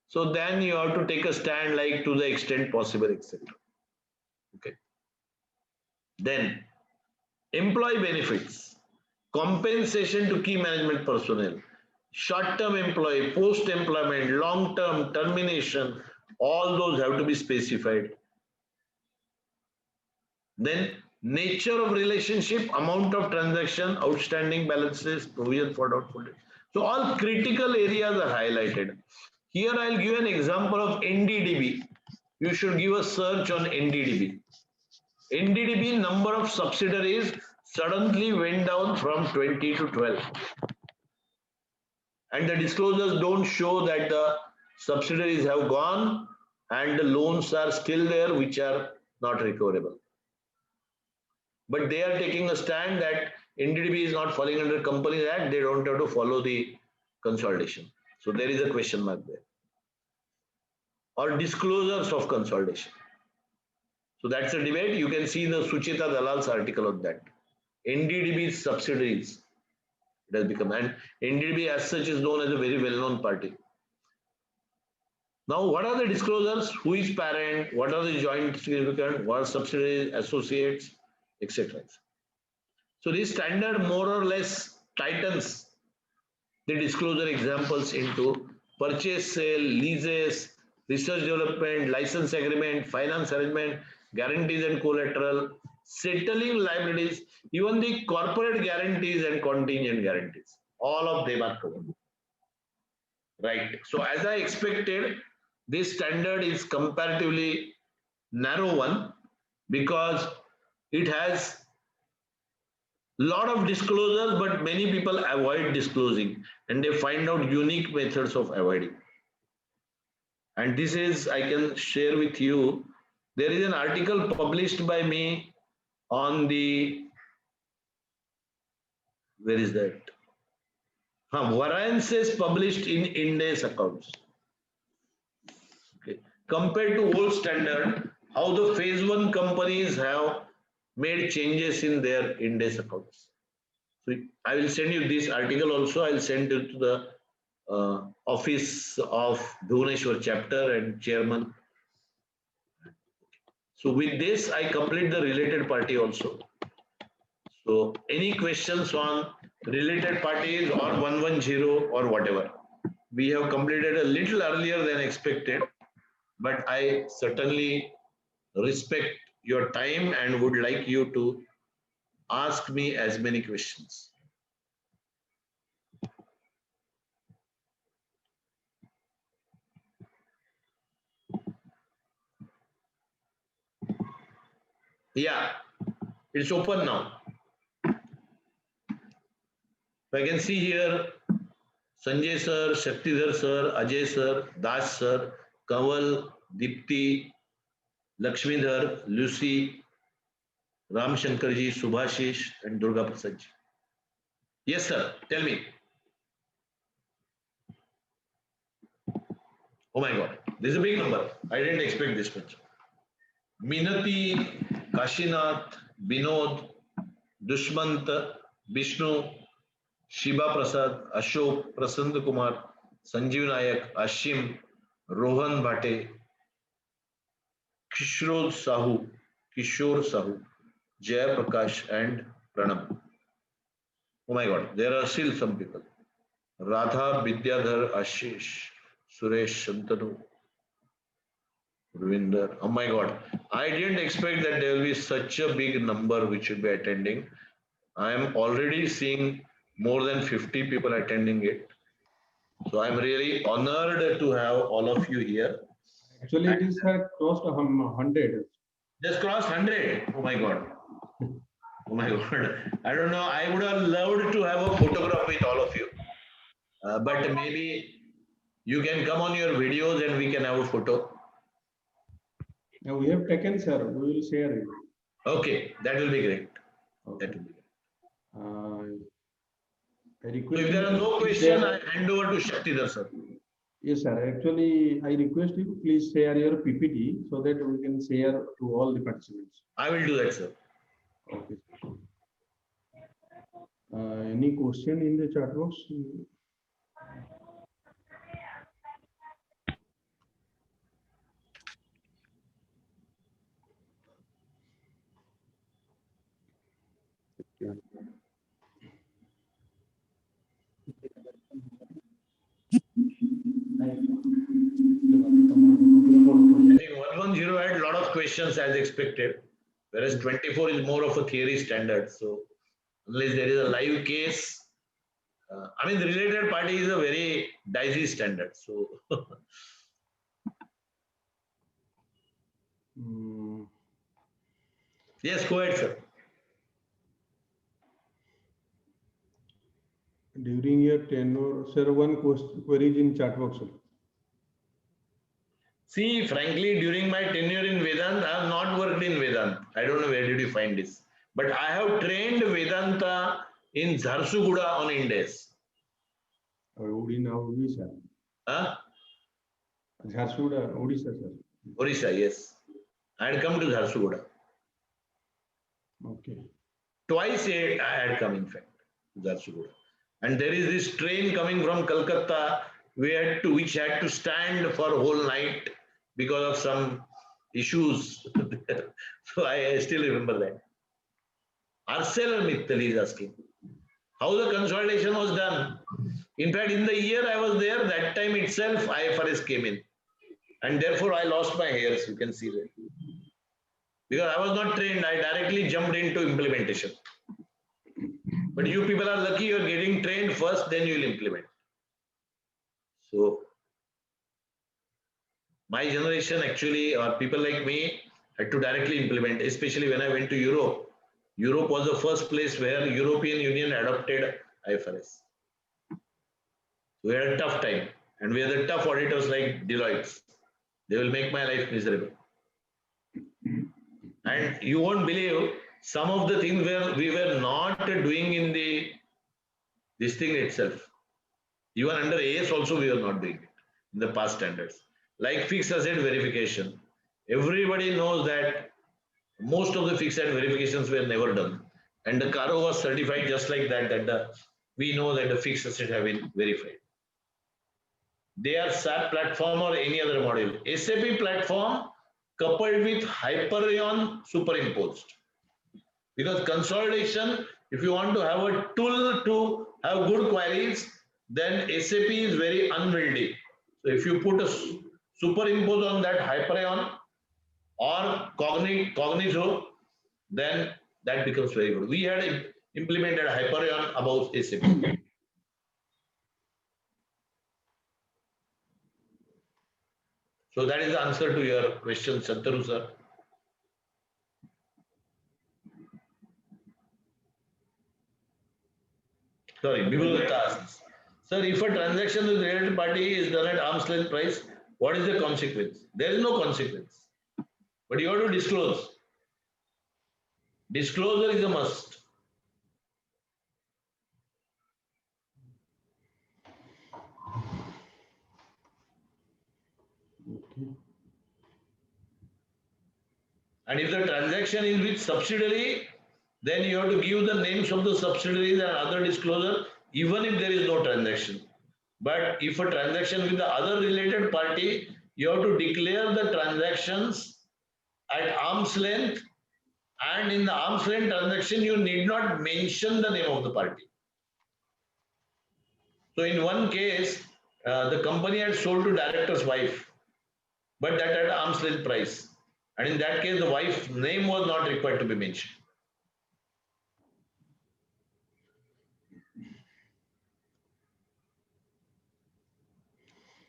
So then you have to take a stand like to the extent possible, etc. Okay. Then employee benefits, compensation to key management personnel, short-term employee, post-employment, long-term, termination, all those have to be specified. Then nature of relationship, amount of transaction, outstanding balances, provision for doubtful debt. So all critical areas are highlighted. Here I'll give an example of NDDB. You should give a search on NDDB. NDDB number of subsidiaries suddenly went down from 20 to 12. And the disclosures don't show that the subsidiaries have gone and the loans are still there which are not recoverable. But they are taking a stand that NDDB is not falling under Companies Act, they don't have to follow the consolidation. So there is a question mark there. Or disclosures of consolidation. So that's a debate. You can see the Sucheta Dalal's article on that. NDDB's subsidiaries, it has become, and NDDB as such is known as a very well-known party. Now, what are the disclosures? Who is parent? What are the joint significant? What are subsidiaries, associates, etc. So this standard more or less tightens the disclosure examples into purchase, sale, leases, research development, license agreement, finance arrangement, guarantees and collateral, settling liabilities, even the corporate guarantees and contingent guarantees. All of them are covered. Right. So as I expected, this standard is comparatively narrow one because it has lot of disclosures, but many people avoid disclosing and they find out unique methods of avoiding. And this is, I can share with you, there is an article published by me on the, where is that? Variances published in Ind AS accounts. Okay. Compared to old standard, how the phase one companies have made changes in their Ind AS accounts. So I will send you this article also. I'll send it to the office of Bhubaneswar chapter and chairman. So with this, I complete the related party also. So any questions on related parties or 110 or whatever? We have completed a little earlier than expected, but I certainly respect your time and would like you to ask me as many questions. Yeah, it's open now. I can see here Sanjay sir, Shaktidhar sir, Ajay sir, Das sir, Kaval, Dipti, Lakshmidhar, Lucy, Ram Shankarji, Subhashish, and Durga Prasad ji. Yes, sir. Tell me. Oh my God, this is a big number. I didn't expect this much. Minati, Kashinath, Binod, Dushmant, Vishnu, Shiba Prasad, Ashok, Prasad Kumar, Sanjeev Nayak, Ashim, Rohan Bhate, Kishore Sahu, Jaya Prakash, and Pranam. Oh my God, there are still some people. Radha, Vidyadhar, Ashish, Suresh, Shantanu, Ravinder. Oh my God, I didn't expect that there will be such a big number which will be attending. I am already seeing more than 50 people attending it. So I'm really honored to have all of you here. Actually, it is close to 100. Just crossed 100. Oh my God. Oh my God. I don't know. I would have loved to have a photograph with all of you. But maybe you can come on your videos and we can have a photo. Now we have taken, sir. We will share it. Okay, that will be great. Okay. That will be great. I So request if there are you no to questions, share- I hand over to Shaktidhar sir. Yes, sir. Actually, I request you to please share your PPT so that we can share to all the participants. I will do that, sir. Okay. Any question in the chat box? I think 110 had a lot of questions as expected, whereas 24 is more of a theory standard. So unless there is a live case, I mean, the related party is a very dicey standard. So, Mm, yes, go ahead, sir. during your tenure, sir, one query is in chat box. Sir. See, frankly, during my tenure in Vedanta, I have not worked in Vedanta. I don't know where did you find this. But I have trained Vedanta in Jharsuguda on Indes. Odisha. Huh? Jharsuguda, Odisha, sir. Orissa, yes. I had come to Jharsuguda. Okay. Twice I had come, in fact, to Jharsuguda. And there is this train coming from Calcutta, which had to stand for a whole night because of some issues. So I still remember that. ArcelorMittal is asking how the consolidation was done. In fact, in the year I was there, that time itself IFRS came in. And therefore I lost my hairs, you can see that. Because I was not trained, I directly jumped into implementation. But you people are lucky, you're getting trained first, then you will implement. So my generation actually, or people like me, had to directly implement, especially when I went to Europe. Europe was the first place where European Union adopted IFRS. We had a tough time, and we had the tough auditors like Deloitte. They will make my life miserable. And you won't believe some of the things where we were not doing in this thing itself. Even under AS also we were not doing it in the past standards. Like fixed asset verification. Everybody knows that most of the fixed asset verifications were never done. And the CARO was certified just like that, we know that the fixed assets have been verified. They are SAP platform or any other module. SAP platform coupled with Hyperion superimposed. Because consolidation, if you want to have a tool to have good queries, then SAP is very unwieldy. So if you put a superimpose on that Hyperion or Cognizo, then that becomes very good. We had implemented Hyperion above SAP. So that is the answer to your question, Santaru sir. Sorry, Bibul asks, sir, if a transaction with related party is done at arm's length price, what is the consequence? There is no consequence, but you have to disclose. Disclosure is a must. Okay. And if the transaction is with subsidiary, then you have to give the names of the subsidiaries and other disclosure, even if there is no transaction. But if a transaction with the other related party, you have to declare the transactions at arm's length, and in the arm's length transaction, you need not mention the name of the party. So in one case, the company had sold to director's wife, but that at arm's length price. And in that case, the wife's name was not required to be mentioned.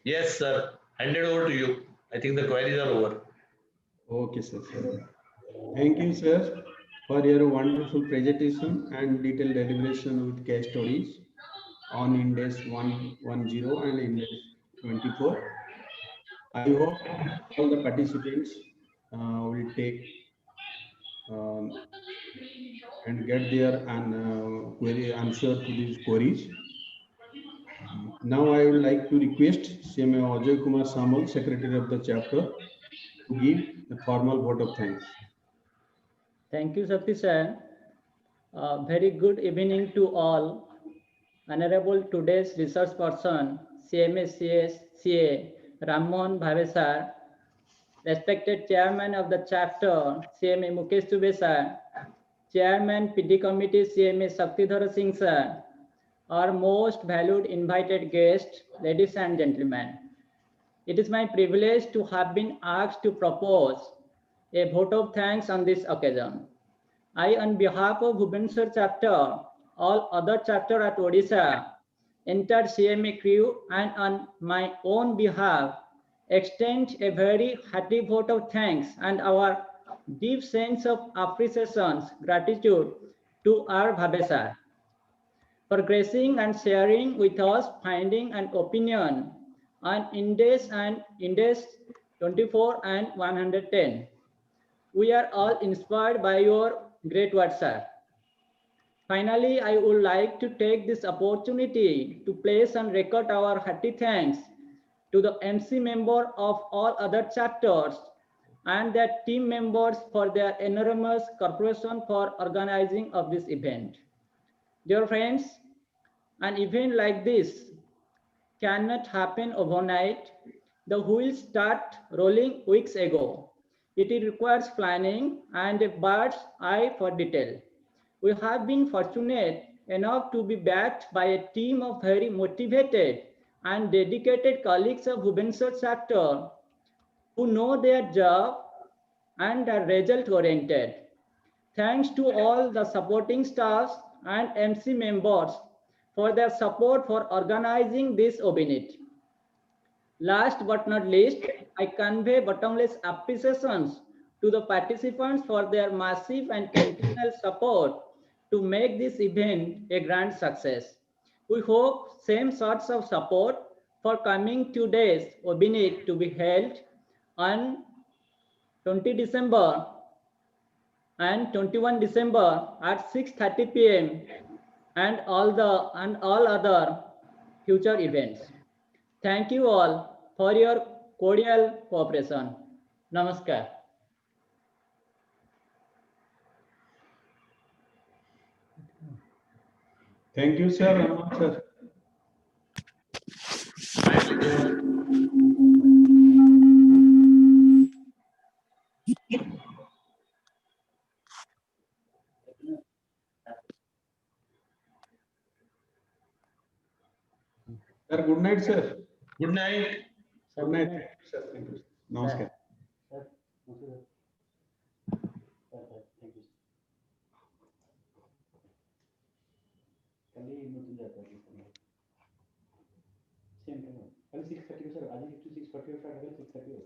Yes, sir. Handed over to you. I think the queries are over. Okay, sir. Thank you, sir, for your wonderful presentation and detailed deliberation with case studies on Index 110 and Index 24. I hope all the participants will take and get their query answer to these queries. Now I would like to request CMA Ajay Kumar Samal, Secretary of the chapter, to give a formal vote of thanks. Thank you, Satish sir. Very good evening to all. Honorable today's research person, CMA-CA Rammohan Bhave sir, respected Chairman of the chapter, CMA Mukesh Dubey sir, Chairman PD Committee, CMA Shaktidhar Singh sir, our most valued invited guests, ladies and gentlemen. It is my privilege to have been asked to propose a vote of thanks on this occasion. I, on behalf of Bhubaneswar chapter, all other chapter at Odisha, entire CMA crew, and on my own behalf, extend a very hearty vote of thanks and our deep sense of appreciation, gratitude to our Bhabe sir for gracing and sharing with us finding and opinion on Index and Index 24 and 110. We are all inspired by your great work, sir. Finally, I would like to take this opportunity to place on record our hearty thanks to the MC member of all other chapters and their team members for their enormous cooperation for organizing of this event. Dear friends, an event like this cannot happen overnight. The wheels start rolling weeks ago. It requires planning and a bird's eye for detail. We have been fortunate enough to be backed by a team of very motivated and dedicated colleagues of Bhubaneswar chapter who know their job and are result oriented. Thanks to all the supporting staffs and MC members for their support for organizing this Obinit. Last but not least, I convey bottomless appreciations to the participants for their massive and continual support to make this event a grand success. We hope same sorts of support for coming 2 days Obinit to be held on 20 December and 21 December at 6:30 p.m. and all other future events. Thank you all for your cordial cooperation. Namaskar. Thank you, sir. Raman, sir. Sir, good night, sir. Good night. Good night. Thank you, sir. Thank you. Namaskar. Sir, thank you. Thank you. कल नतून जाता है same कल 6:30 sir आज 6:40 start 6:30